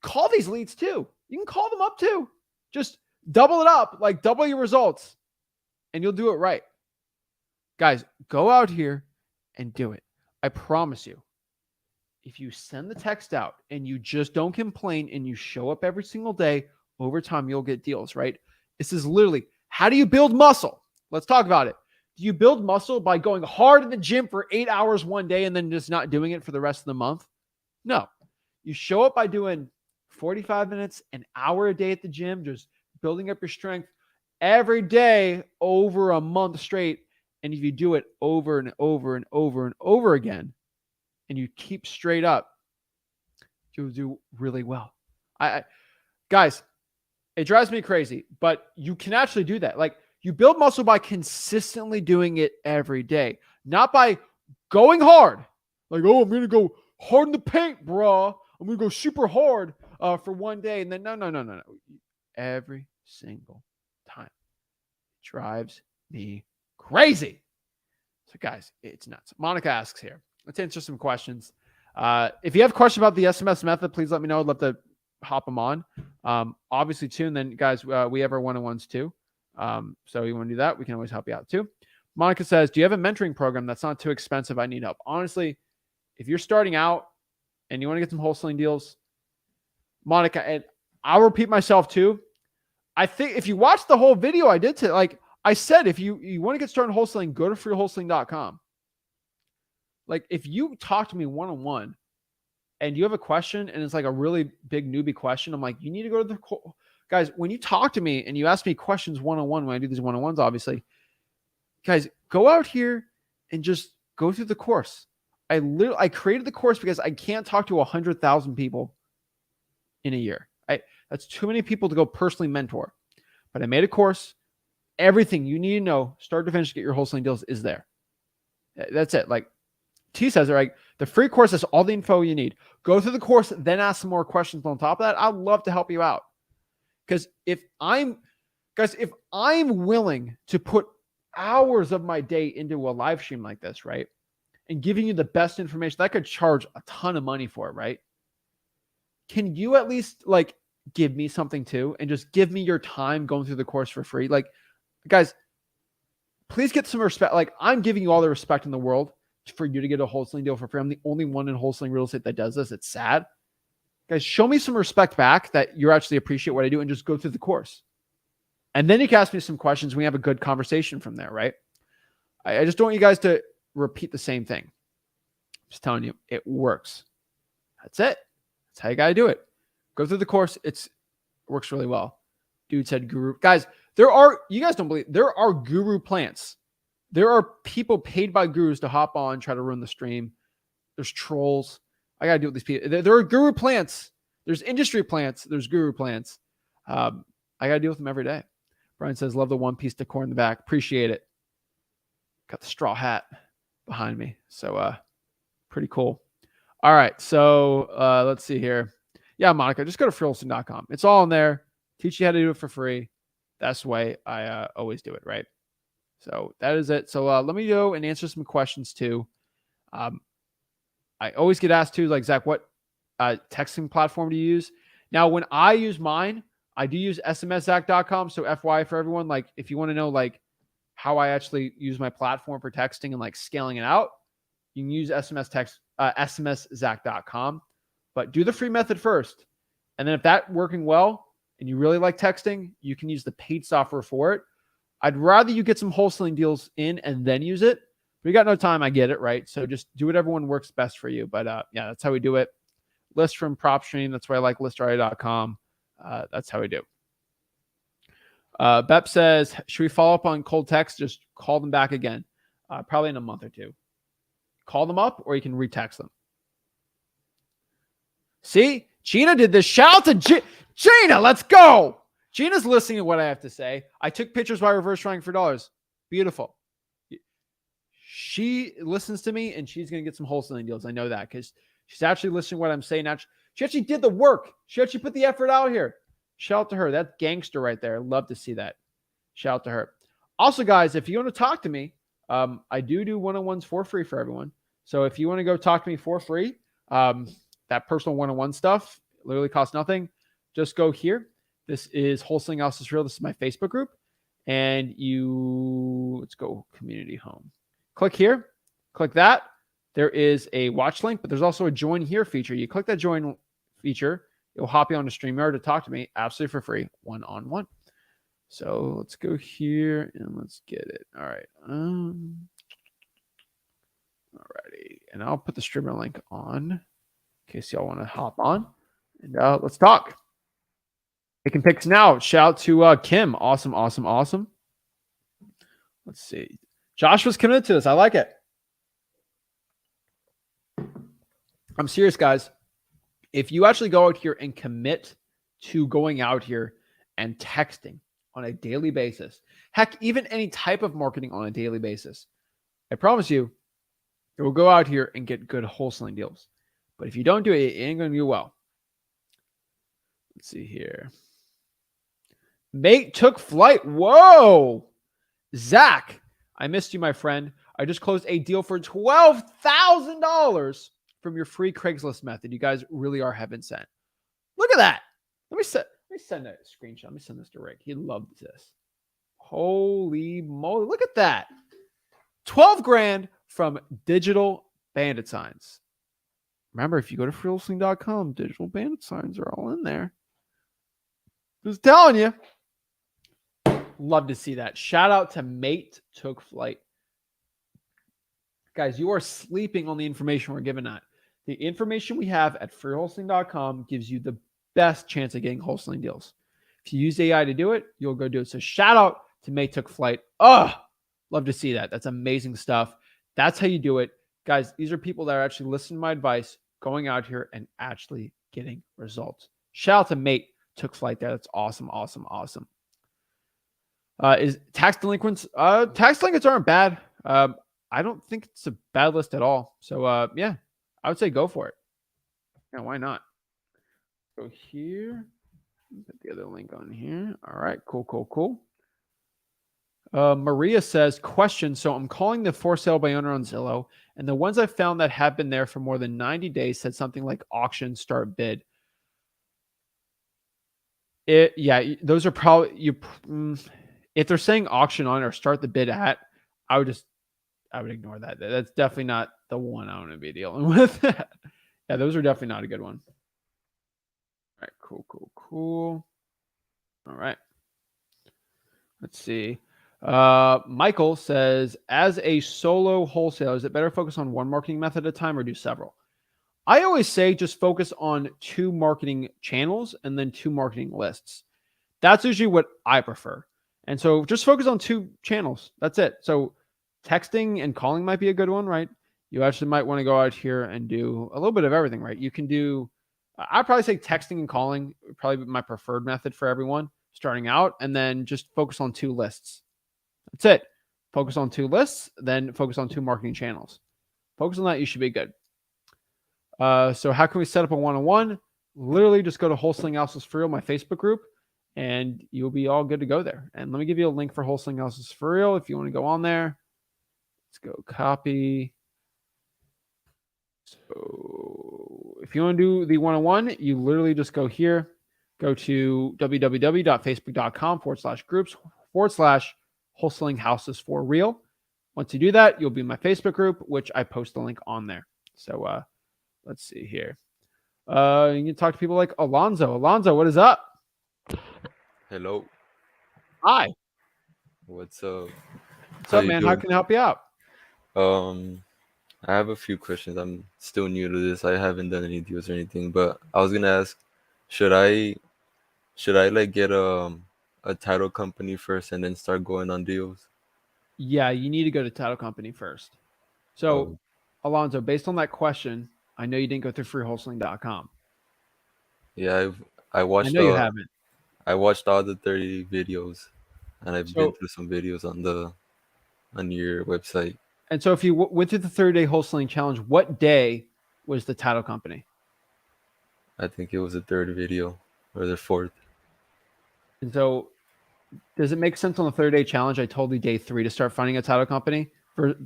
call these leads too. You can call them up too. Just double it up, like double your results and you'll do it right. Guys, go out here and do it. I promise you, if you send the text out and you just don't complain and you show up every single day, over time, you'll get deals, right? This is literally, how do you build muscle? Let's talk about it. Do you build muscle by going hard in the gym for 8 hours one day and then just not doing it for the rest of the month? No. You show up by doing 45 minutes, an hour a day at the gym, just building up your strength every day over a month straight. And if you do it over and over and over and over again, and you keep straight up, you'll do really well. Guys, it drives me crazy, but you can actually do that. Like, you build muscle by consistently doing it every day, not by going hard. Like, oh, I'm going to go hard in the paint, bro. I'm going to go super hard for one day. And then no. Every single time. It drives me crazy. So guys, it's nuts. Monica asks here. Let's answer some questions. If you have questions about the SMS method, please let me know. I'd love to hop them on. Obviously too. And then guys, we have our one-on-ones too. So you want to do that? We can always help you out too. Monica says, do you have a mentoring program that's not too expensive? I need help. Honestly, if you're starting out and you want to get some wholesaling deals, Monica, and I'll repeat myself too. I think if you watch the whole video I did I said, if you want to get started in wholesaling, go to freewholesaling.com. Like, if you talk to me one-on-one and you have a question and it's like a really big newbie question, I'm like, you need to go to the guys. When you talk to me and you ask me questions one-on-one, when I do these one-on-ones, obviously, guys, go out here and just go through the course. I created the course because I can't talk to 100,000 people in a year. That's too many people to go personally mentor. But I made a course. Everything you need to know, start to finish, get your wholesaling deals is there. That's it. Like T says, right? The free course has all the info you need. Go through the course, then ask some more questions on top of that. I'd love to help you out. Because if I'm willing to put hours of my day into a live stream like this, right? And giving you the best information, I could charge a ton of money for it, right? Can you at least like give me something too and just give me your time going through the course for free? Like, guys, please get some respect. Like, I'm giving you all the respect in the world for you to get a wholesaling deal for free. I'm the only one in wholesaling real estate that does this. It's sad. Guys, show me some respect back that you actually appreciate what I do and just go through the course. And then you can ask me some questions. We have a good conversation from there, right? I just don't want you guys to repeat the same thing. I'm just telling you, it works. That's it. That's how you got to do it. Go through the course. It works really well. Dude said guru. Guys, you guys don't believe, there are guru plants. There are people paid by gurus to hop on, try to ruin the stream. There's trolls. I got to deal with these people. There are guru plants. There's industry plants. There's guru plants. I got to deal with them every day. Brian says, love the one piece decor in the back. Appreciate it. Got the straw hat behind me. So pretty cool. All right. So let's see here. Yeah, Monica, just go to freewholesaling.com. It's all in there. Teach you how to do it for free. That's the way I always do it, right? So that is it. So let me go and answer some questions too. I always get asked too, like, Zach, what texting platform do you use? Now, when I use mine, I do use smszach.com. So FYI for everyone, like, if you want to know like how I actually use my platform for texting and like scaling it out, you can use smszach.com. But do the free method first. And then if that's working well and you really like texting, you can use the paid software for it. I'd rather you get some wholesaling deals in and then use it. But you got no time, I get it, right? So just do whatever one works best for you. But yeah, that's how we do it. List from PropStream. That's why I like listrari.com. That's how we do. Bep says, should we follow up on cold text? Just call them back again. Probably in a month or two. Call them up or you can retext them. See, Gina did this. Shout out to Gina. Let's go. Gina's listening to what I have to say. I took pictures while reverse trying for dollars. Beautiful. She listens to me and she's going to get some wholesaling deals. I know that because she's actually listening to what I'm saying. She actually did the work. She actually put the effort out here. Shout out to her. That's gangster right there. Love to see that. Shout out to her. Also, guys, if you want to talk to me, I do one-on-ones for free for everyone. So if you want to go talk to me for free, that personal one-on-one stuff literally costs nothing. Just go here. This is Wholesaling House is Real. This is my Facebook group. And let's go community home. Click here. Click that. there is a watch link, but there's also a join here feature. You click that join feature, it will hop you onto StreamYard to talk to me absolutely for free, one-on-one. So let's go here and let's get it. All right. Alrighty. And I'll put the streamer link on in case y'all want to hop on. And let's talk. Making picks now. Shout out to Kim. Awesome. Let's see. Josh was committed to this. I like it. I'm serious, guys. If you actually go out here and commit to going out here and texting on a daily basis, heck, even any type of marketing on a daily basis, I promise you, it will go out here and get good wholesaling deals. But if you don't do it, it ain't going to do well. Let's see here. Mate took flight. Whoa. Zach, I missed you, my friend. I just closed a deal for $12,000 from your free Craigslist method. You guys really are heaven sent. Look at that. Let me send a screenshot. Let me send this to Rick. He loved this. Holy moly. Look at that. 12 grand from Digital Bandit Signs. Remember, if you go to freewholesaling.com, Digital Bandit Signs are all in there. Just telling you. Love to see that. Shout out to Mate Took Flight. Guys, you are sleeping on the information we're giving out. The information we have at freewholesaling.com gives you the best chance of getting wholesaling deals. If you use AI to do it, you'll go do it. So shout out to Mate Took Flight. Oh, love to see that. That's amazing stuff. That's how you do it. Guys, these are people that are actually listening to my advice, going out here and actually getting results. Shout out to Mate Took Flight there. That's awesome. Is tax delinquents? Tax delinquents aren't bad. I don't think it's a bad list at all. So yeah, I would say go for it. Yeah, why not? Go here. Put the other link on here. All right, cool. Maria says, question. So I'm calling the for sale by owner on Zillow, and the ones I found that have been there for more than 90 days said something like auction, start bid. Those are probably if they're saying auction on or start the bid at, I would ignore that. That's definitely not the one I want to be dealing with. Yeah, those are definitely not a good one. All right, cool. All right. Let's see. Michael says, as a solo wholesaler, is it better to focus on one marketing method at a time or do several? I always say just focus on 2 marketing channels and then 2 marketing lists. That's usually what I prefer. And so just focus on 2 channels. That's it. So texting and calling might be a good one, right? You actually might want to go out here and do a little bit of everything, right? You can do, I'd probably say texting and calling would probably be my preferred method for everyone starting out, and then just focus on 2 lists. That's it. Focus on 2 lists, then focus on 2 marketing channels. Focus on that, you should be good. So how can we set up a one-on-one? Literally just go to Wholesaling Houses for Real, my Facebook group, and you'll be all good to go there. And let me give you a link for Wholesaling Houses for Real if you want to go on there. Let's go copy. So if you want to do the one-on-one, you literally just go here, go to www.facebook.com/groups/Wholesaling Houses for Real. Once you do that, you'll be in my Facebook group, which I post the link on there. So let's see here. You can talk to people like Alonzo. Alonzo, what is up? Hello. Hi. What's up? What's up, man? How can I help you out? I have a few questions. I'm still new to this. I haven't done any deals or anything, but I was gonna ask, should I like get a title company first and then start going on deals? Yeah, you need to go to title company first. So, Alonzo, based on that question, I know you didn't go through freewholesaling.com. Yeah, I watched. I know you haven't. I watched all the 30 videos, and I've been through some videos on your website. And so if you went through the 30-day wholesaling challenge, what day was the title company? I think it was the 3rd video or the 4th. And so does it make sense on the 30-day challenge? I told you day 3 to start finding a title company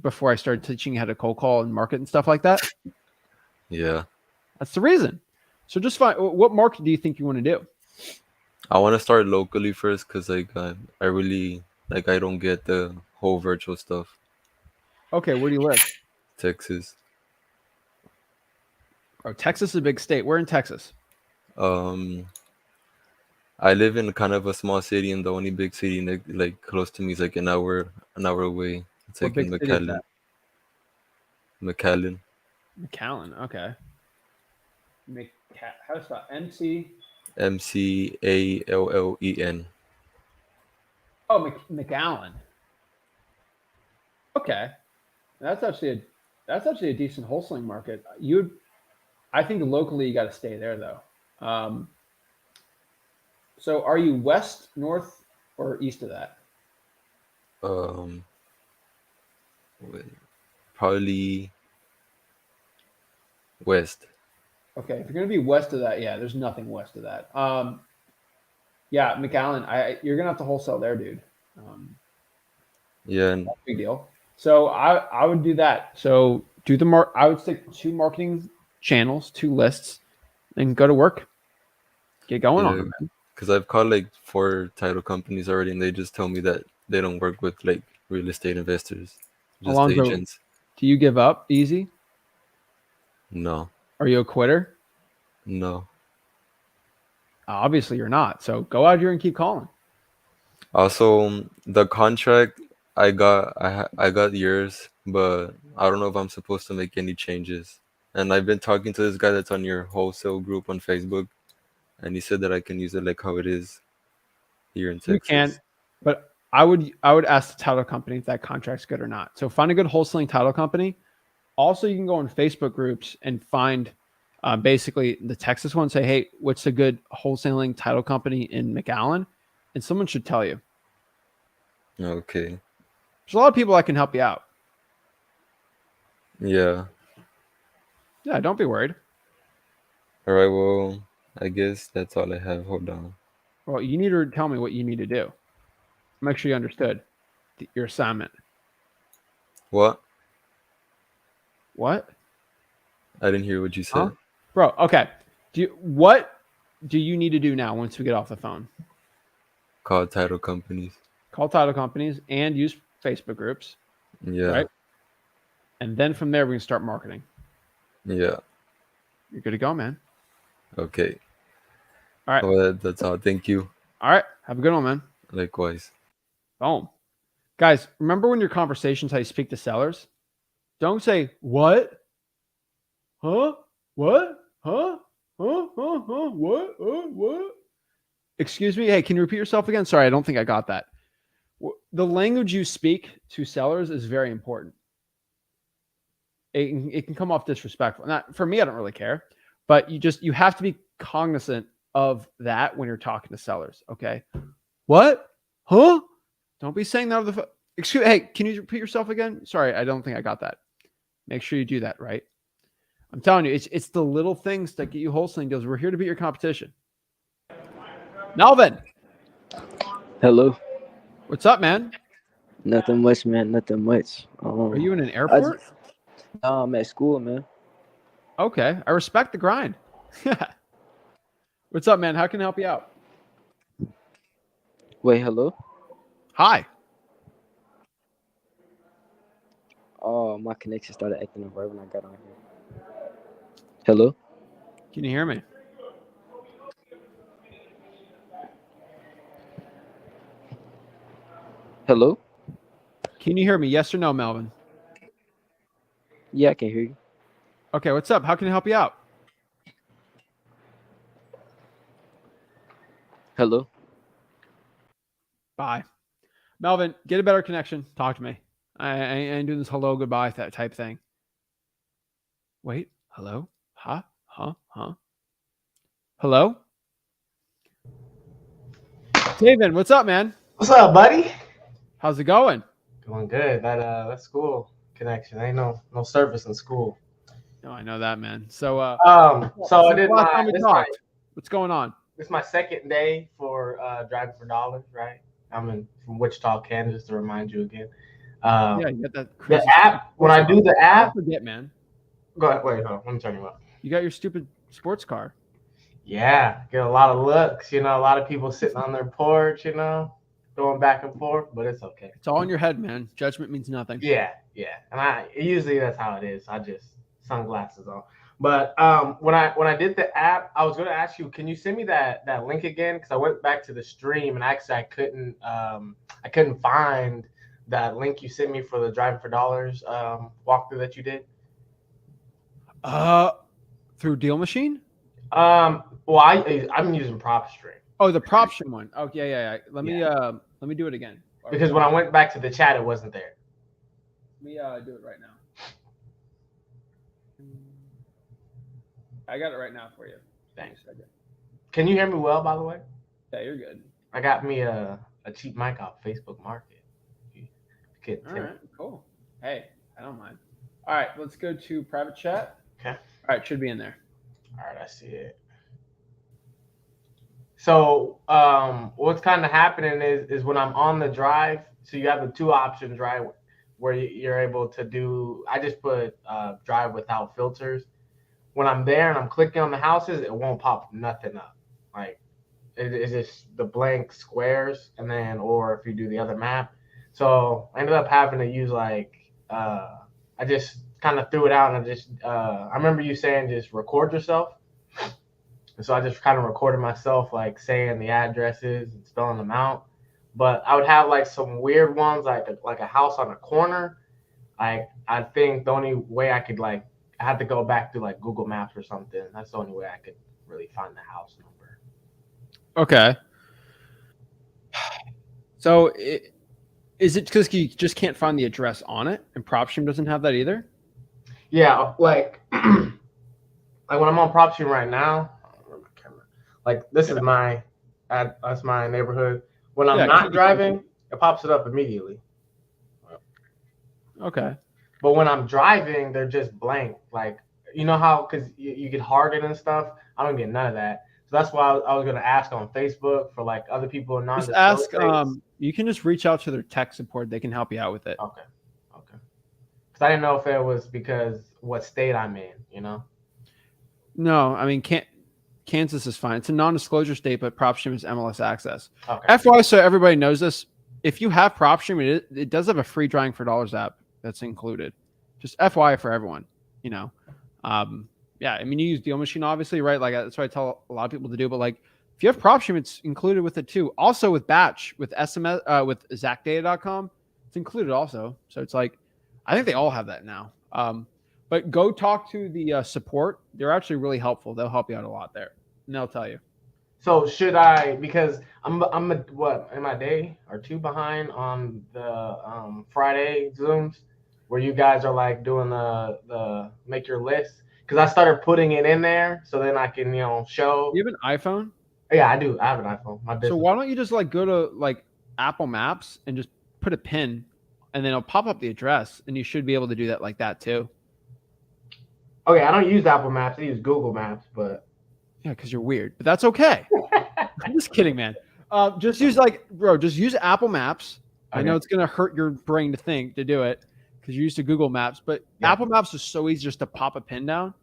before I started teaching you how to cold call and market and stuff like that? Yeah. That's the reason. So just find, what market do you think you want to do? I want to start locally first because I really I don't get the whole virtual stuff. Okay, where do you live? Texas. Oh, Texas is a big state. We're in Texas. Um, I live in kind of a small city, and the only big city like close to me is like an hour away. It's What like in big city is that? McAllen. McAllen. Okay. How to spell MC? McAllen. Oh, McAllen. Okay, that's actually a decent wholesaling market. I think locally you got to stay there though. So are you west, north, or east of that? Um, Probably west. Okay, if you're gonna be west of that, yeah, there's nothing west of that. Yeah, McAllen, you're gonna have to wholesale there, dude. Um, Yeah, and Big deal. So I would do that. So do I would stick to 2 marketing channels, 2 lists, and go to work. Get going on yeah, them, man. because I've called like 4 title companies already, and they just tell me that they don't work with like real estate investors, just Alonzo, agents. do you give up easy? No, Are you a quitter? no. Obviously, you're not. So go out here and keep calling. Also, the contract I got yours, but I don't know if I'm supposed to make any changes. And I've been talking to this guy that's on your wholesale group on Facebook, and he said that I can use it like how it is here in You can, Texas. but I would ask the title company if that contract's good or not. So find a good wholesaling title company. Also, you can go on Facebook groups and find basically the Texas one. Say, hey, what's a good wholesaling title company in McAllen? And someone should tell you. Okay. There's a lot of people that can help you out. Yeah. Yeah, don't be worried. All right. Well, I guess that's all I have. Hold on. Well, you need to tell me what you need to do. Make sure you understood your assignment. What? What? I didn't hear what you Huh? said. Bro, okay. What do you need to do now once we get off the phone? Call title companies. Call title companies and use Facebook groups, Yeah. right? And then from there, we can start marketing. Yeah. You're good to go, man. Okay. All right. Well, that's all. Thank you. All right. Have a good one, man. Likewise. Boom. Guys, remember when your conversations, how you speak to sellers? Don't say, what? Huh? What? Huh? Huh? Huh? Huh? What? What? Excuse me. Hey, can you repeat yourself again? Sorry, I don't think I got that. The language you speak to sellers is very important. It can come off disrespectful. Not for me, I don't really care, but you have to be cognizant of that when you're talking to sellers. Okay. What? Huh? Don't be saying that over the phone. Excuse. Hey, can you repeat yourself again? Sorry, I don't think I got that. Make sure you do that, right? I'm telling you, it's the little things that get you wholesaling deals. We're here to beat your competition. Melvin, Hello. what's up, man? Nothing much, man. Nothing much. Are you in an I airport? just, no, I'm at school, man. Okay, I respect the grind. What's up, man? How can I help you out? Wait, hello. Hi. Oh, my connection started acting up right when I got on here. Hello. Can you hear me? Hello. Can you hear me? Yes or no, Melvin? Yeah, I can hear you. Okay, what's up? How can I help you out? Hello. Bye. Melvin, get a better connection. Talk to me. I ain't doing this hello, goodbye that type thing. Wait, hello? Huh? Hello? David, what's up, man? What's up, buddy? How's it going? Going good. That school connection. Ain't no service in school. No, I know that, man. So So I since did the last my time we talked, what's going on? this is my second day for driving for dollars, right? I'm from Wichita, Kansas, to remind you again. Yeah, you got that crazy The app, when I do the app, don't forget, man. go ahead, wait, hold on, let me turn you up. You got your stupid sports car. Yeah, get a lot of looks, a lot of people sitting on their porch, going back and forth, but it's okay. It's all in your head, man. Judgment means nothing. Yeah. And usually that's how it is. I just sunglasses on. But when I did the app, I was gonna ask you, can you send me that link again? Because I went back to the stream and actually I couldn't find that link you sent me for the Driving for Dollars walkthrough that you did. Through Deal Machine? Well, I'm using PropStream. Oh, the Propstream one. Oh, yeah. Let me do it again. Because when I went back to the chat, it wasn't there. Let me do it right now. I got it right now for you. Thanks. Can you hear me well, by the way? Yeah, you're good. I got me a cheap mic off Facebook Market. All right, cool. Hey, I don't mind. All right, let's go to private chat. Okay. All right, should be in there. All right, I see it. So what's kind of happening is when I'm on the drive, so you have the two options, right? Where you're able to do, I just put drive without filters. When I'm there and I'm clicking on the houses, it won't pop nothing up. Like it's just the blank squares, and then, or if you do the other map. So I ended up having to use I just kind of threw it out, and I remember you saying just record yourself. And so I just kind of recorded myself, like saying the addresses and spelling them out. But I would have like some weird ones, like a house on a corner. I think the only way I could I had to go back to like Google Maps or something. That's the only way I could really find the house number. Okay. So is it because you just can't find the address on it, and PropStream doesn't have that either? Yeah, like when I'm on PropStream right now, like this is that's my neighborhood. When I'm not driving, it pops it up immediately. Okay. But when I'm driving, they're just blank. Like, you know how, because you get hearted and stuff? I don't get none of that. So that's why I was going to ask on Facebook for like other people in Just ask, you can just reach out to their tech support. They can help you out with it. Okay. Because I didn't know if it was because what state I'm in, you know? No, I mean, Kansas is fine. It's a non-disclosure state, but PropStream is MLS access. Okay. FYI, so everybody knows this, if you have PropStream, it does have a free Driving for Dollars app that's included. Just FYI for everyone, you know. Yeah, I mean, you use Deal Machine, obviously, right? Like that's what I tell a lot of people to do. But like, if you have PropStream, it's included with it too. Also with Batch, with SMS, with ZachData.com, it's included also. So it's like, I think they all have that now. But go talk to the support. They're actually really helpful. They'll help you out a lot there, and they'll tell you. So should I, because I'm am I a day or two behind on the Friday Zooms where you guys are like doing the make your list? Because I started putting it in there so then I can, show. You have an iPhone? Yeah, I do. I have an iPhone. My business. So why don't you just like go to like Apple Maps and just put a pin, and then it'll pop up the address, and you should be able to do that like that too. Okay, I don't use Apple Maps. I use Google Maps, but yeah, because you're weird. But that's okay. I'm just kidding, man. Just use just use Apple Maps. Okay. I know it's gonna hurt your brain to do it because you're used to Google Maps, but yeah. Apple Maps is so easy just to pop a pin down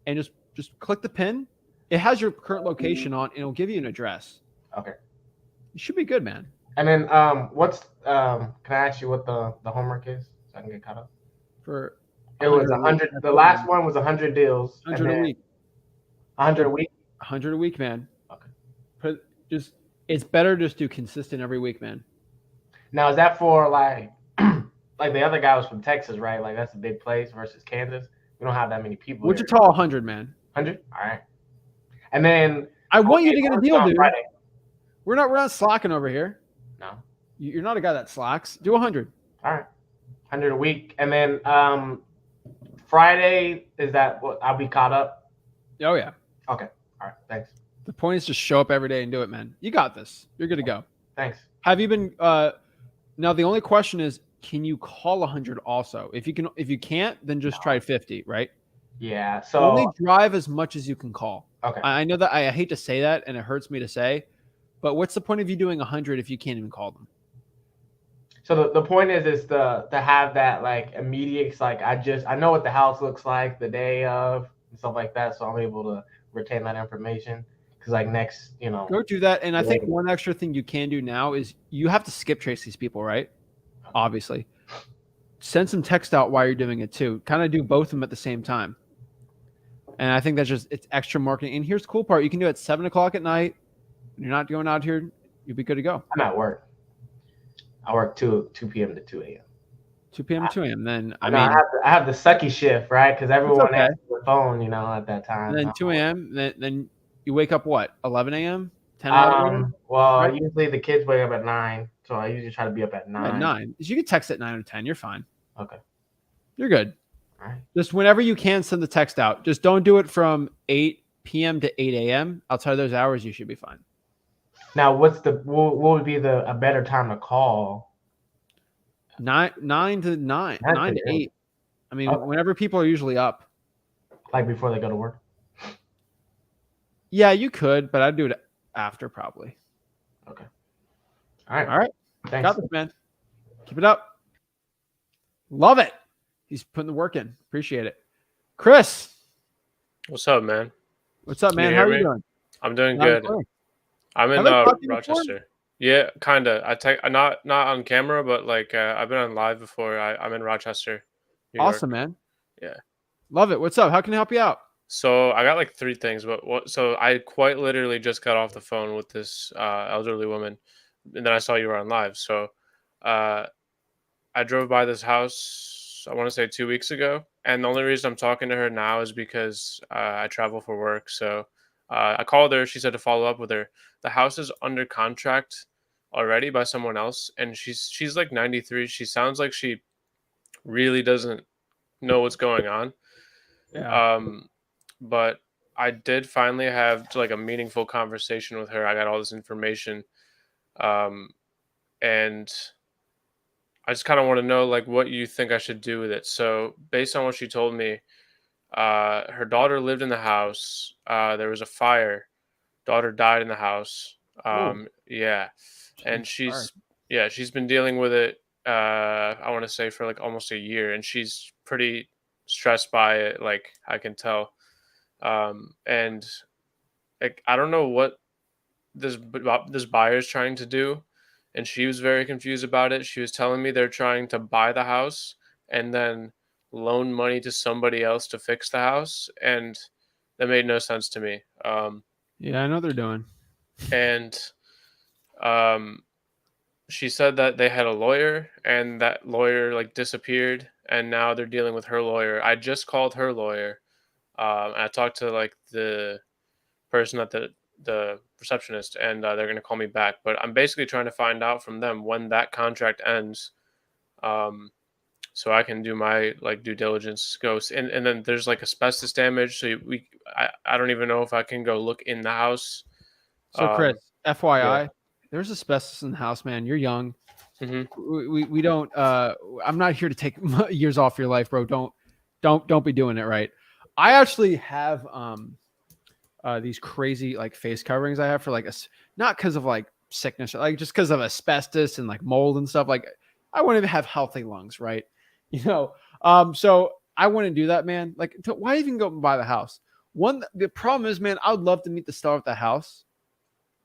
and just click the pin. It has your current location on, and it'll give you an address. Okay. You should be good, man. And then can I ask you what the homework is so I can get caught up? It was 100. The last one was 100 deals. 100 a week. 100 a week? 100 a week, man. Okay. It's better just do consistent every week, man. Now, is that for like the other guy was from Texas, right? Like that's a big place versus Kansas. We don't have that many people. Wichita, 100, man. 100? All right. And then I want you to get a deal, dude. Friday. We're not slacking over here. No. You're not a guy that slacks. Do 100. All right. 100 a week. And then Friday, is that what I'll be caught up? Oh yeah. Okay. All right. Thanks. The point is just show up every day and do it, man. You got this. You're good to go. Thanks. Have you been now the only question is, can you call 100 also? If you can't, then just try 50, right? Yeah. So only drive as much as you can call. Okay. I know that I hate to say that and it hurts me to say, but what's the point of you doing 100 if you can't even call them? So the point is to have that like immediate, like I know what the house looks like the day of and stuff like that, so I'm able to retain that information. Because like next, go do that. And I think one extra thing you can do now is you have to skip trace these people, right? Obviously, send some text out while you're doing it too. Kind of do both of them at the same time. And I think that's just, it's extra marketing. And here's the cool part. You can do it at 7 o'clock at night. You're not going out here. You'll be good to go. I'm at work. I work 2 p.m. to 2 a.m. 2 p.m. to 2 a.m. Then, I know mean, I have the sucky shift, right? Because everyone okay. answers the phone, at that time. and then 2 a.m. Then you wake up what? 11 a.m. 10, 11 a.m. Well, Right? usually the kids wake up at 9, so I usually try to be up at 9. Yeah, 9. You can text at 9 or 10. You're fine. Okay. You're good. All right. Just whenever you can, send the text out. Just don't do it from 8 p.m. to 8 a.m. Outside of those hours, you should be fine. Now, what would be a better time to call? 9 to 9 to 8. I mean, Okay. whenever people are usually up. Like before they go to work? Yeah, you could, but I'd do it after probably. Okay. All right. All right. Thanks. Got this, man. Keep it up. Love it. He's putting the work in. Appreciate it. Chris. What's up, man? What's up, man? you How hear are you me? doing? I'm doing Not good. good. I'm in Have I talked to you before? Rochester. Yeah, kind of. Not on camera, but like I've been on live before. I'm in Rochester, New York. Awesome, man. Yeah. Love it. What's up? How can I help you out? So I got like 3 things, but so I quite literally just got off the phone with this elderly woman, and then I saw you were on live. So I drove by this house, I want to say 2 weeks ago, and the only reason I'm talking to her now is because I travel for work. So I called her. She said to follow up with her. The house is under contract already by someone else, and she's like 93. She sounds like she really doesn't know what's going on. Yeah. But I did finally have like a meaningful conversation with her. I got all this information, and I just kind of want to know like what you think I should do with it. So based on what she told me, her daughter lived in the house. There was a fire. Daughter died in the house. Yeah, and she's been dealing with it. I want to say for like almost a year, and she's pretty stressed by it. Like I can tell. And like I don't know what this buyer is trying to do, and she was very confused about it. She was telling me they're trying to buy the house and then loan money to somebody else to fix the house, and that made no sense to me. Yeah, I know what they're doing. And she said that they had a lawyer, and that lawyer like disappeared, and now they're dealing with her lawyer. I just called her lawyer. I talked to like the person at the receptionist, and they're going to call me back. But I'm basically trying to find out from them when that contract ends, so I can do my like due diligence. And then there's like asbestos damage, so I don't even know if I can go look in the house. So Chris, FYI, there's asbestos in the house, man. You're young. Mm-hmm. We don't. I'm not here to take years off your life, bro. Don't be doing it, right? I actually have these crazy like face coverings I have for like not because of like sickness, like just because of asbestos and like mold and stuff. Like I want to have healthy lungs, right? So I want to do that, man. Like why even go and buy the house? The problem is, man, I would love to meet the star of the house.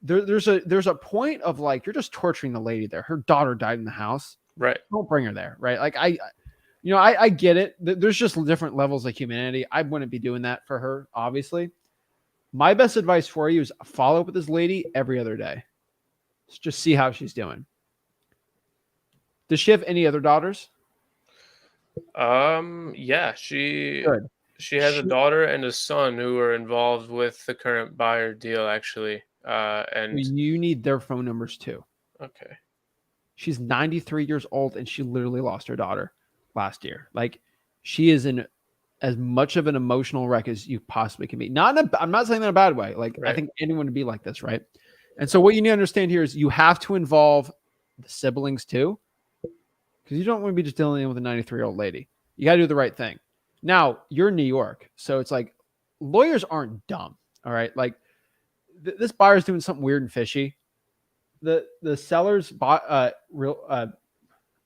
There's a point of like you're just torturing the lady there. Her daughter died in the house. Right. Don't bring her there, right? Like I get it. There's just different levels of humanity. I wouldn't be doing that for her, obviously. My best advice for you is follow up with this lady every other day. Just see how she's doing. Does she have any other daughters? Yeah, she has a daughter and a son who are involved with the current buyer deal, actually. And you need their phone numbers too. Okay. She's 93 years old and she literally lost her daughter last year. Like she is in as much of an emotional wreck as you possibly can be. I'm not saying that in a bad way. Like I think anyone would be like this, right? And so what you need to understand here is you have to involve the siblings too, because you don't want to be just dealing with a 93-year-old lady. You got to do the right thing. Now you're in New York, so it's like lawyers aren't dumb. All right, like this buyer's doing something weird and fishy. The seller's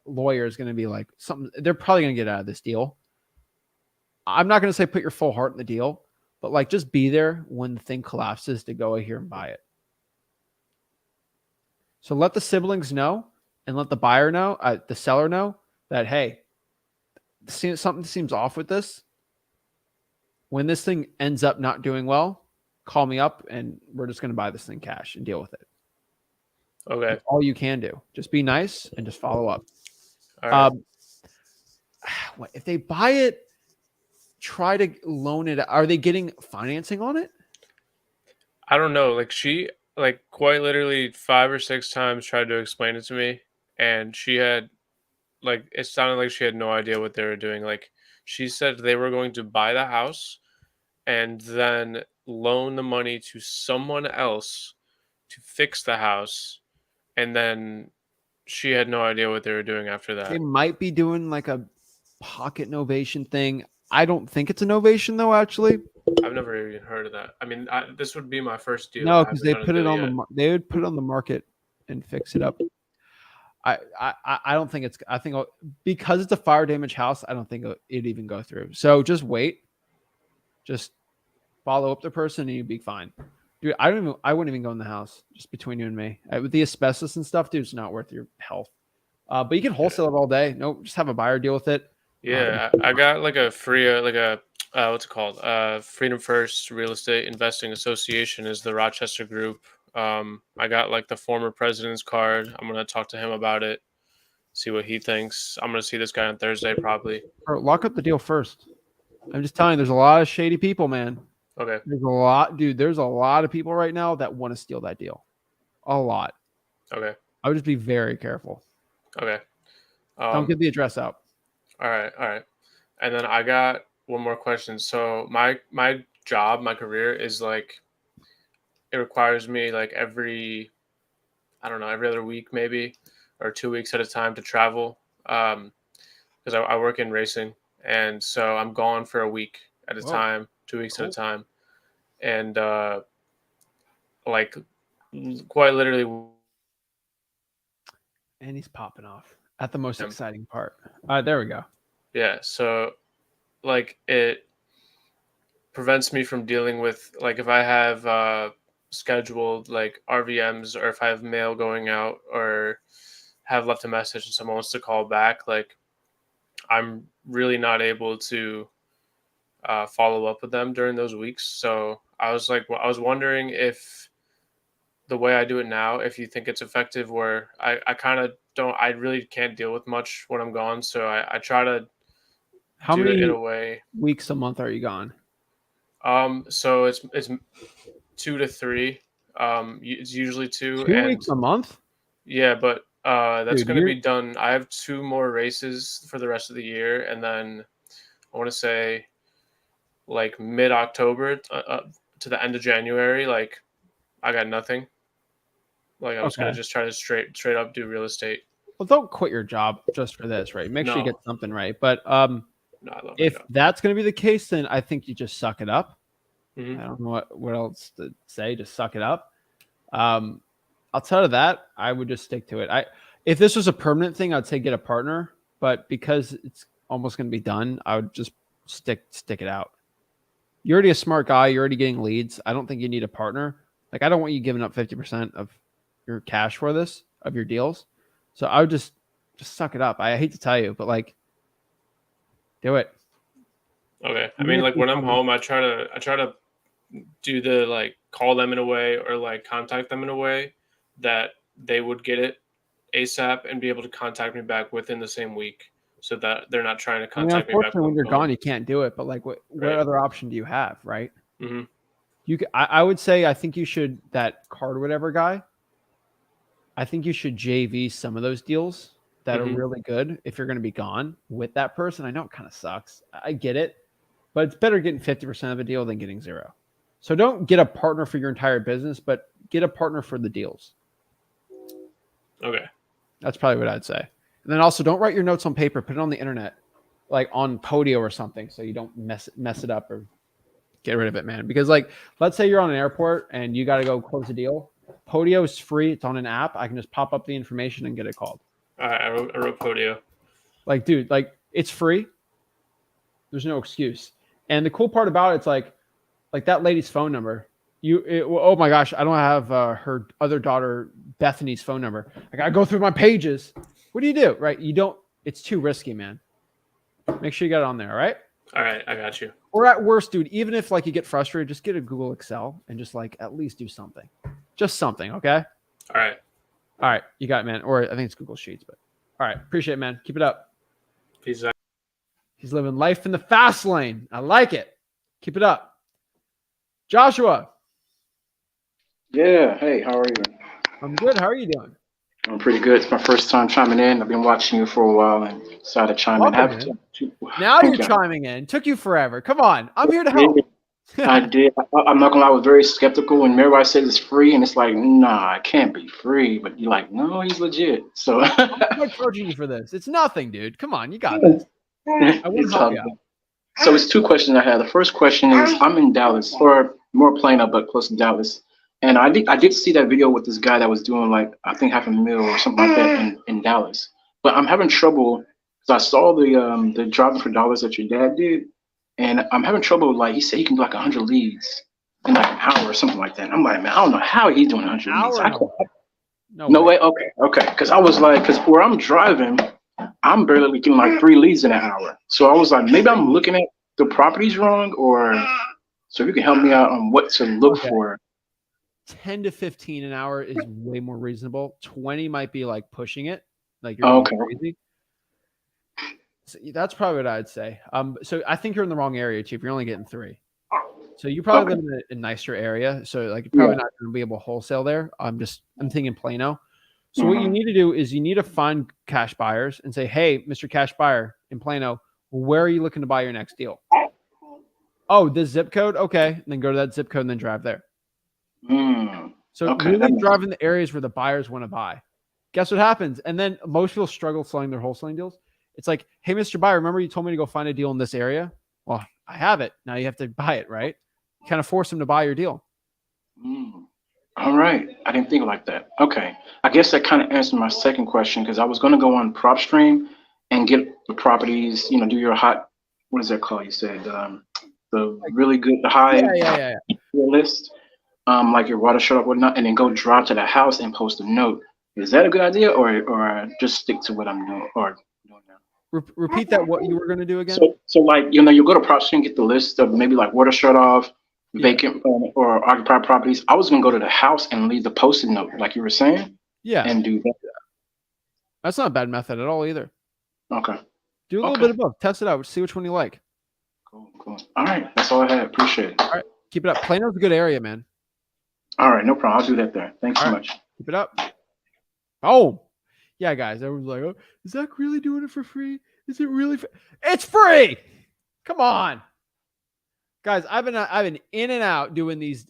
lawyer is going to be like something. They're probably going to get out of this deal. I'm not going to say put your full heart in the deal, but like just be there when the thing collapses to go here and buy it. So let the siblings know and let the buyer know, the seller know that, hey, something seems off with this. When this thing ends up not doing well, call me up and we're just going to buy this thing cash and deal with it. Okay. That's all you can do. Just be nice and just follow up. All right. If they buy it, try to loan it. Are they getting financing on it? I don't know. Like she, like quite literally 5 or 6 times tried to explain it to me, and she had, like, it sounded like she had no idea what they were doing. Like she said they were going to buy the house and then loan the money to someone else to fix the house, and then she had no idea what they were doing after They that. might be doing like a pocket novation thing. I don't think it's a novation though, actually. I've never even heard of that. I mean, this would be my first deal. No, I because haven't they done a put it deal on yet. they would put it on the market and fix it up. I don't think it's. I think because it's a fire damage house, I don't think it'd even go through. So just wait. Just follow up the person and you'd be fine. Dude, I wouldn't even go in the house. Just between you and me, with the asbestos and stuff, dude, it's not worth your health. But you can wholesale it all day. No, just have a buyer deal with it. Yeah, I got like a free, like a what's it called? Freedom First Real Estate Investing Association is the Rochester group. I got like the former president's card. I'm gonna talk to him about it, see what he thinks. I'm gonna see this guy on Thursday probably. Bro, lock up the deal first. I'm just telling you, there's a lot of shady people, man. Okay. There's a lot, dude. There's a lot of people right now that want to steal that deal. A lot. Okay. I would just be very careful. Okay. Don't give the address out. All right. All right. And then I got one more question. So my job, my career is like, it requires me like every other week maybe, or 2 weeks at a time to travel. Because I work in racing, and so I'm gone for a week at a Whoa. time, 2 weeks at a time, and like quite literally. And he's popping off at the most exciting part. There we go. Yeah, so like it prevents me from dealing with, like, if I have scheduled like RVMs, or if I have mail going out, or have left a message and someone wants to call back, like I'm really not able to follow up with them during those weeks. So I was wondering if the way I do it now, if you think it's effective, where I kind of don't, I really can't deal with much when I'm gone. So I try to How do many it in a way. weeks a month are you gone? So it's 2 to 3. It's usually 2. 2 and weeks a month? yeah, but that's Dude, going to be done. I have 2 more races for the rest of the year, and then I want to say like mid-October to the end of January, like I got nothing. Like I was going to just try to straight up do real estate. Well, don't quit your job just for this, right? Make sure you No. get something right. But No, I love my if job. that's going to be the case, then I think you just suck it up. Mhm. I don't know what else to say. Just suck it up. Outside of that, I would just stick to it. If this was a permanent thing, I'd say get a partner. But because it's almost going to be done, I would just stick it out. You're already a smart guy. You're already getting leads. I don't think you need a partner. Like, I don't want you giving up 50% of your cash for this, of your deals. So I would just suck it up. I hate to tell you, but like, do it. Okay. I mean, like when I'm home, I try to do the, like, call them in a way, or like contact them in a way that they would get it ASAP and be able to contact me back within the same week, so that they're not trying to contact me back. Unfortunately, when you're gone, you can't do it. But like, what other option do you have, right? Mm-hmm. I would say, I think you should, that card whatever guy, I think you should JV some of those deals that are really good if you're going to be gone with that person. I know it kind of sucks. I get it, but it's better getting 50% of a deal than getting 0. So don't get a partner for your entire business, but get a partner for the deals. Okay. That's probably what I'd say. And then also, don't write your notes on paper. Put it on the internet, like on Podio or something, so you don't mess it up or get rid of it, man. Because like, let's say you're on an airport and you got to go close a deal. Podio is free. It's on an app. I can just pop up the information and get it called. All right, I wrote Podio. Like, dude, like, it's free. There's no excuse. And the cool part about it, it's like that lady's phone number. Oh my gosh, I don't have her other daughter Bethany's phone number. I gotta go through my pages. What do you do? Right? You don't. It's too risky, man. Make sure you got it on there. All right. All right, I got you. Or at worst, dude, even if like you get frustrated, just get a Google Excel and just like at least do something. Just something, okay? All right. All right, you got it, man. Or I think it's Google Sheets, but all right, appreciate it, man. Keep it up. Peace out. He's living life in the fast lane. I like it. Keep it up. Joshua. Yeah. Hey, how are you? I'm good. How are you doing? I'm pretty good. It's my first time chiming in. I've been watching you for a while and decided to chime in. Welcome, man. Now you're chiming in. Took you forever. Come on. I'm here to help. I did. I'm not gonna lie. I was very skeptical when everybody says it's free, and it's like, nah, it can't be free. But you're like, no, he's legit. So I'm not charging you for this. It's nothing, dude. Come on, you got this. I want to help you out. So it's two questions I have. The first question is, I'm in Dallas, or more Plano, but close to Dallas. And I did see that video with this guy that was doing like, I think $500,000 or something like that in Dallas. But I'm having trouble because I saw the driving for dollars that your dad did, and I'm having trouble. Like he said, he can do like 100 leads in like an hour or something like that. And I'm like, man, I don't know how he's doing 100 leads. No way. Okay. Because I was like, because where I'm driving, I'm barely getting like 3 leads in an hour. So I was like, maybe I'm looking at the properties wrong, or so if you can help me out on what to look for. 10 to 15 an hour is way more reasonable. 20 might be like pushing it. Like you're going crazy. So that's probably what I'd say. So I think you're in the wrong area, Chief. You're only getting 3. So you probably live in a nicer area. So like you're probably not going to be able to wholesale there. I'm thinking Plano. So what you need to do is you need to find cash buyers and say, hey, Mr. Cash Buyer in Plano, where are you looking to buy your next deal? Oh, this zip code? Okay. And then go to that zip code and then drive there. So really drive in the areas where the buyers want to buy. Guess what happens? And then most people struggle selling their wholesaling deals. It's like, hey, Mr. Buyer, remember you told me to go find a deal in this area? Well, I have it. Now you have to buy it, right? You kind of force them to buy your deal. All right. I didn't think like that. Okay. I guess that kind of answered my second question, because I was going to go on PropStream and get the properties, do your hot, what is that called? You said the really good, the high list. Like your water shut up, whatnot, and then go drive to the house and post a note. Is that a good idea, or just stick to what I'm doing or doing now? Repeat that. What you were going to do again? So like you go to PropStream, get the list of maybe like water shut off, vacant or occupied properties. I was gonna go to the house and leave the post-it note, like you were saying. Yeah. And do that. That's not a bad method at all either. Okay. Do a little bit of both. Test it out. See which one you like. Cool. All right. That's all I had. Appreciate it. All right. Keep it up. Plano's a good area, man. All right, no problem. I'll do that there. Thanks so much. Keep it up. Oh, yeah, guys. Everyone's like, oh, is Zach really doing it for free? Is it really free? It's free. Come on. Guys, I've been in and out doing these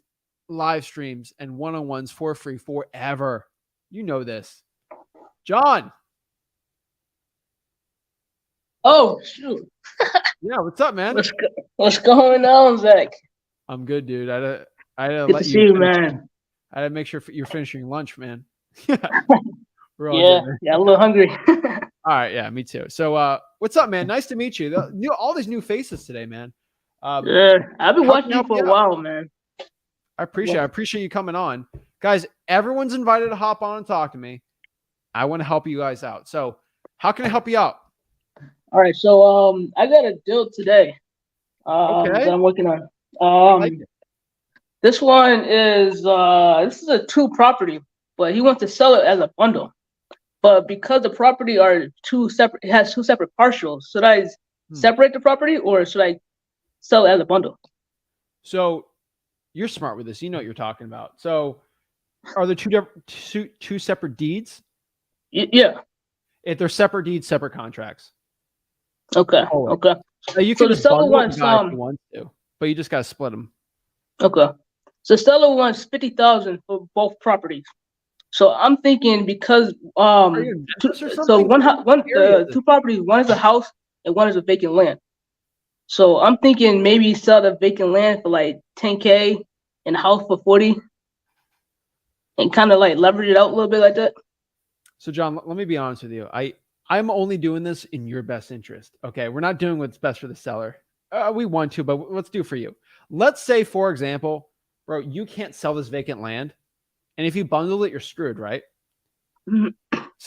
live streams and one-on-ones for free forever. You know this. John. Oh, shoot. Yeah, what's up, man? What's going on, Zach? I'm good, dude. I had to Good let to you see you, finish. man. I had to make sure you're finishing your lunch, man. We're all good, man. A little hungry. All right, yeah, me too. So, what's up, man? Nice to meet you. All these new faces today, man. Yeah, I've been watching you for a while, man. I appreciate you coming on, guys. Everyone's invited to hop on and talk to me. I want to help you guys out. So, how can I help you out? All right, so I got a deal today. That I'm working on. This one is this is a 2 property, but he wants to sell it as a bundle. But because the property are 2 separate, it has 2 separate partials. Should I separate the property or should I sell it as a bundle? So you're smart with this. You know what you're talking about. So are there two separate deeds? Yeah. If they're separate deeds, separate contracts. Okay. Okay. You can just bundle them if you want to, but you just got to split them. Okay. So seller wants $50,000 for both properties. So I'm thinking because the 2 properties, one is a house and one is a vacant land. So I'm thinking maybe sell the vacant land for like $10K and the house for 40, and kind of like leverage it out a little bit like that. So John, let me be honest with you. I'm only doing this in your best interest. Okay, we're not doing what's best for the seller. We want to, but let's do for you. Let's say, for example, bro, you can't sell this vacant land, and if you bundle it, you're screwed, right? So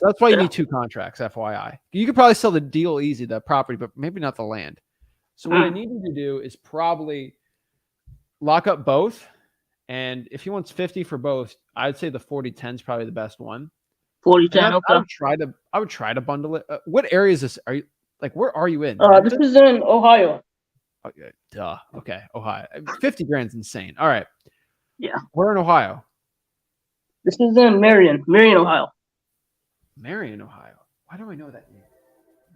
that's why you need 2 contracts, FYI. You could probably sell the deal easy, the property, but maybe not the land. So what I need you to do is probably lock up both. And if he wants 50 for both, I'd say the 40-10 is probably the best one. 40-10, okay. I would try to bundle it. What area is this? Are you like, where are you in? This is in Ohio. Okay, duh. Okay, Ohio. 50 grand's insane. All right. Yeah. Where in Ohio? This is in Marion, Ohio. Marion, Ohio. Why do I know that name?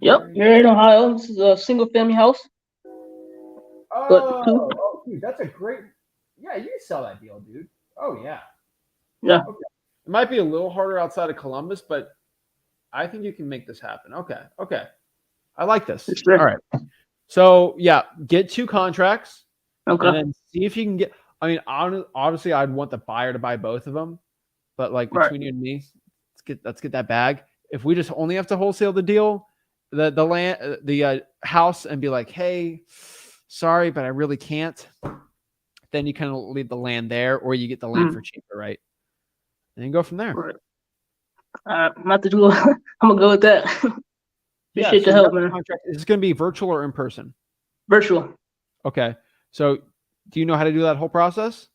Yep, Marion, Ohio. This is a single family house. Oh, dude, that's a great. Yeah, you can sell that deal, dude. Oh yeah. Yeah. Okay. It might be a little harder outside of Columbus, but I think you can make this happen. Okay. I like this. Sure. All right. So yeah, get 2 contracts. Okay. And then see if you can get. I mean, obviously, I'd want the buyer to buy both of them, but like between you and me, let's get that bag. If we just only have to wholesale the deal, the land, the house, and be like, hey, sorry, but I really can't. Then you kind of leave the land there, or you get the land for cheaper, right? And then go from there. Right. I'm about to do. I'm gonna go with that. Appreciate the help, man. Contract. Is this gonna be virtual or in person? Virtual. Okay. So, do you know how to do that whole process?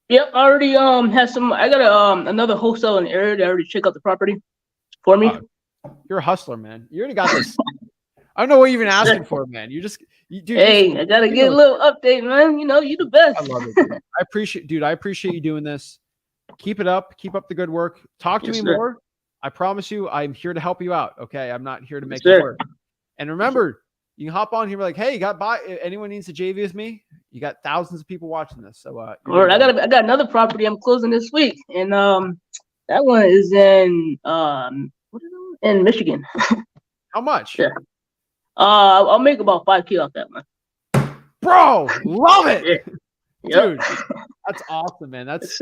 Yep, I already had some. I got another wholesale in the area that already checked out the property for me. You're a hustler, man. You already got this. I don't know what you're even asking for, man. Dude, hey, I gotta get a little update, man. You know, you the best. I love it. Dude. I appreciate you doing this. Keep it up. Keep up the good work. Talk to me more. I promise you, I'm here to help you out. Okay, I'm not here to make you work. And remember, you can hop on here, like, hey, anyone needs to JV with me? You got thousands of people watching this. So, I got another property I'm closing this week, and that one is in in Michigan. How much? Yeah. I'll make about 5K off that one. Bro, love it. Yeah. Dude, that's awesome, man. That's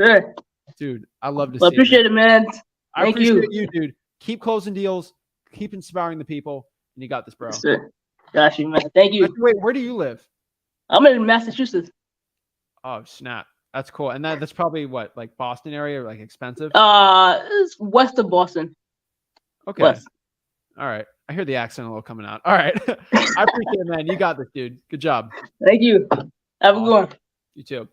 dude, I love to see it. I appreciate it, man. I appreciate you, dude. Keep closing deals, keep inspiring the people, and you got this, bro. Got you, man. Thank you. Wait, where do you live? I'm in Massachusetts. Oh, snap. That's cool. And that's probably what, like Boston area, or like expensive? It's west of Boston. Okay. West. All right. I hear the accent a little coming out. All right. I appreciate it, man. You got this, dude. Good job. Thank you. Have a good one. You too.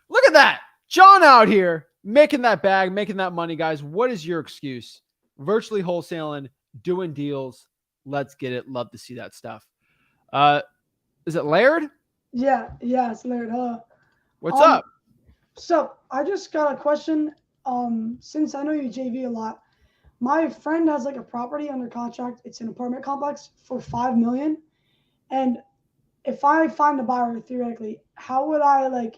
Look at that. John out here making that bag, making that money, guys. What is your excuse? Virtually wholesaling, doing deals. Let's get it. Love to see that stuff. Is it Laird? Yeah, it's Laird. What's up? So I just got a question. Since I know you JV a lot, my friend has like a property under contract. It's an apartment complex for $5 million. And if I find a buyer, theoretically, how would I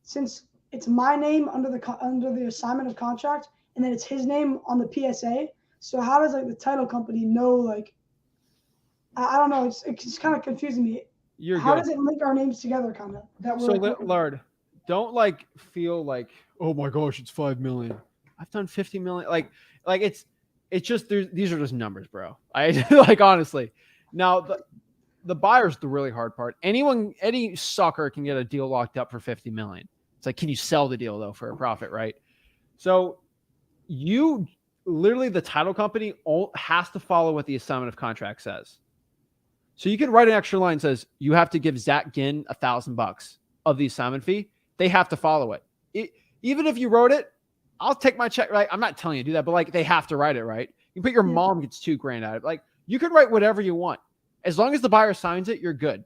since it's my name under the assignment of contract, and then it's his name on the PSA. So how does the title company know? I don't know. It's kind of confusing me. How does it link our names together, kind of? Laird, don't feel like, oh my gosh, it's 5 million. I've done 50 million. It's just these are just numbers, bro. I honestly. Now the buyer's the really hard part. Any sucker can get a deal locked up for 50 million. It's like, can you sell the deal though for a profit, right? So you literally, the title company has to follow what the assignment of contract says. So you can write an extra line that says you have to give Zach Ginn $1,000 of the assignment fee. They have to follow it. Even if you wrote it, I'll take my check, right? I'm not telling you to do that, but they have to write it, right? You put your mom gets $2,000 out of it. You can write whatever you want. As long as the buyer signs it, you're good.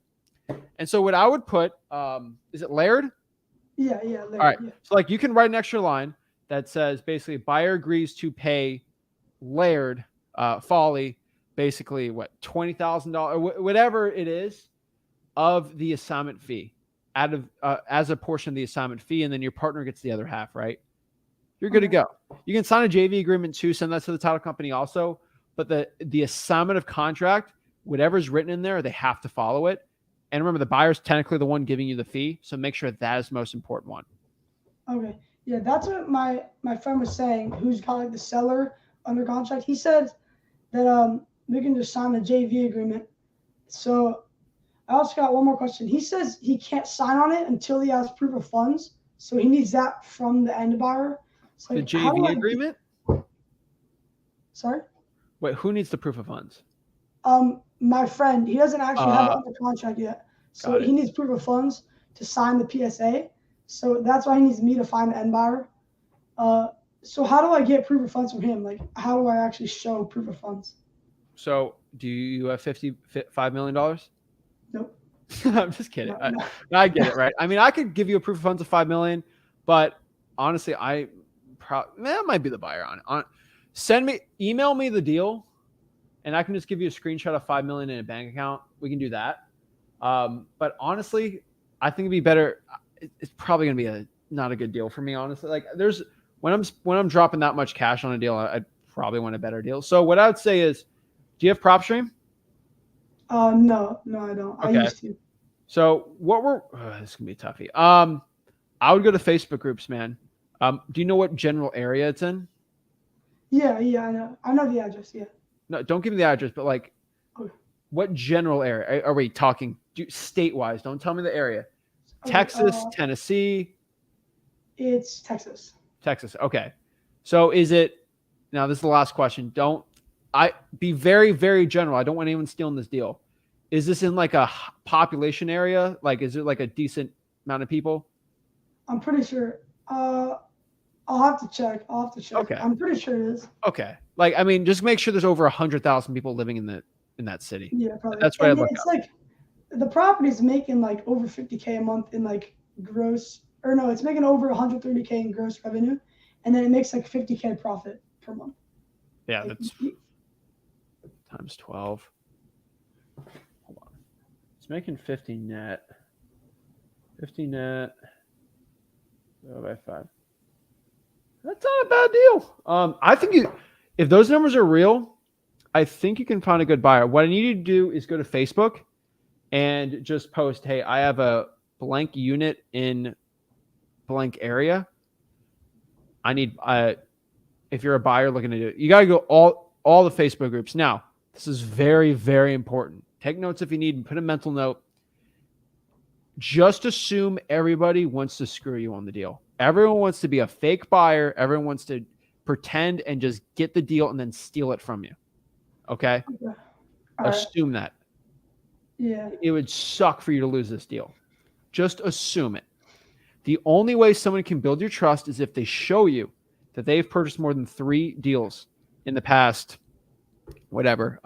And so what I would put, is it Laird? Yeah, Laird. All right. Yeah. So you can write an extra line that says basically buyer agrees to pay Laird Folly basically $20,000, whatever it is, of the assignment fee out of as a portion of the assignment fee, and then your partner gets the other half, right? You're good to go. You can sign a JV agreement too, send that to the title company also, but the assignment of contract, whatever's written in there, they have to follow it. And remember, the buyer's technically the one giving you the fee, so make sure that is the most important one. Okay. Yeah, that's what my friend was saying, who's got the seller under contract. He said that we can just sign the JV agreement. So I also got one more question. He says he can't sign on it until he has proof of funds. So he needs that from the end buyer. So the JV agreement? Sorry? Wait, who needs the proof of funds? My friend, he doesn't actually have it under contract yet. So he needs proof of funds to sign the PSA. So that's why he needs me to find the end buyer. So how do I get proof of funds from him? Like, how do I actually show proof of funds? So do you have $5 million? Nope. I'm just kidding. No. I get it, right? I mean, I could give you a proof of funds of 5 million, but honestly, that might be the buyer on it. Email me the deal, and I can just give you a screenshot of 5 million in a bank account. We can do that. But honestly, I think it'd be better. It's probably gonna be not a good deal for me, honestly. Like when I'm dropping that much cash on a deal, I'd probably want a better deal. So what I would say is, do you have PropStream? No, I don't. Okay. I used to. So this is gonna be a toughie. I would go to Facebook groups, man. Do you know what general area it's in? Yeah, I know. I know the address. Yeah. No, don't give me the address, but like, Okay. what general area are we talking? State-wise, don't tell me the area. Okay, Texas, Tennessee. It's Texas. Texas. Okay. So is it now? This is the last question. Be very, very general. I don't want anyone stealing this deal. Is this in like a population area? Like, is it like a decent amount of people? I'm pretty sure. I'll have to check. Okay. I'm pretty sure it is. Okay. Like, I mean, just make sure there's over 100,000 people living in that city. Yeah, probably. That's what I look It's up. like the property's making like over 50K a month in like gross, or no, it's making over 130K in gross revenue, and then it makes like 50K profit per month. Yeah, Like, that's times 12. Hold on. It's making 50 net. 50 net. Divided by 5. That's not a bad deal. I think if those numbers are real, I think you can find a good buyer. What I need you to do is go to Facebook and just post, hey, I have a blank unit in blank area. I need, if you're a buyer looking to do it, you got to go all the Facebook groups. Now, this is very, very important. Take notes if you need and put a mental note. Just assume everybody wants to screw you on the deal. Everyone wants to be a fake buyer. Everyone wants to pretend and just get the deal and then steal it from you. Okay? Assume that. Yeah. It would suck for you to lose this deal. Just assume it. The only way someone can build your trust is if they show you that they've purchased more than 3 deals in the past, whatever.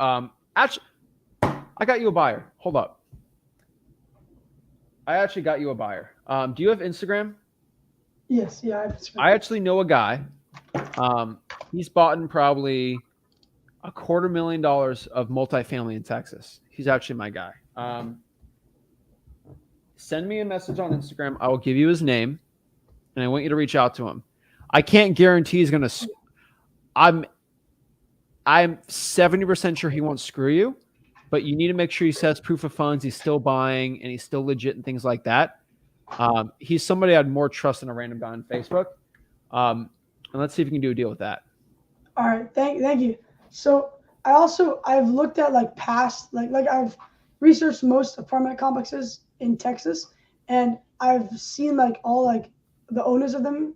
Actually, I got you a buyer. Hold up. I actually got you a buyer. Do you have Instagram? Yes. Yeah. I have Instagram. I actually know a guy. He's bought in probably $250,000 of multifamily in Texas. He's actually my guy. Send me a message on Instagram. I will give you his name, and I want you to reach out to him. I can't guarantee he's going to. I'm 70% sure he won't screw you, but you need to make sure he says proof of funds. He's still buying and he's still legit and things like that. He's somebody I'd more trust than a random guy on Facebook. And let's see if we can do a deal with that. All right. Thank you. So I've looked at like past, like I've researched most apartment complexes in Texas, and I've seen like all like the owners of them.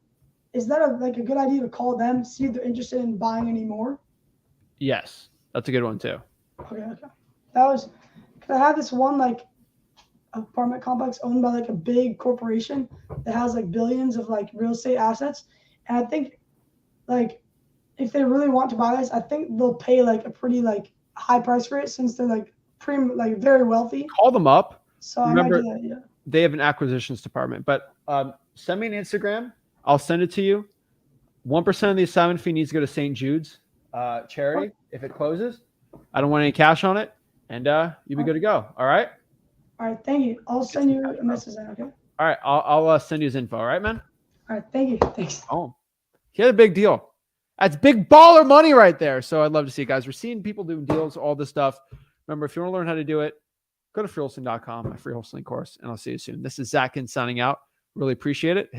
Is that a good idea to call them, see if they're interested in buying any more? Yes, that's a good one too. Okay. That was, cause I had this one like apartment complex owned by like a big corporation that has like billions of like real estate assets, and I think like if they really want to buy this, I think they'll pay like a pretty like high price for it since they're like very wealthy. Call them up. So remember, I might do that, yeah. They have an acquisitions department, but send me an Instagram. I'll send it to you. 1% of the assignment fee needs to go to St. Jude's charity if it closes. I don't want any cash on it, and you'll be good to go. All right. All right. Thank you. I'll send you a message then. Okay. All right. I'll send you his info. All right, man. All right. Thank you. Thanks. Oh, he had a big deal. That's big baller money right there. So I'd love to see it, guys. We're seeing people doing deals, all this stuff. Remember, if you want to learn how to do it, go to freewholesaling.com, my free wholesaling course, and I'll see you soon. This is Zach Ginn signing out. Really appreciate it.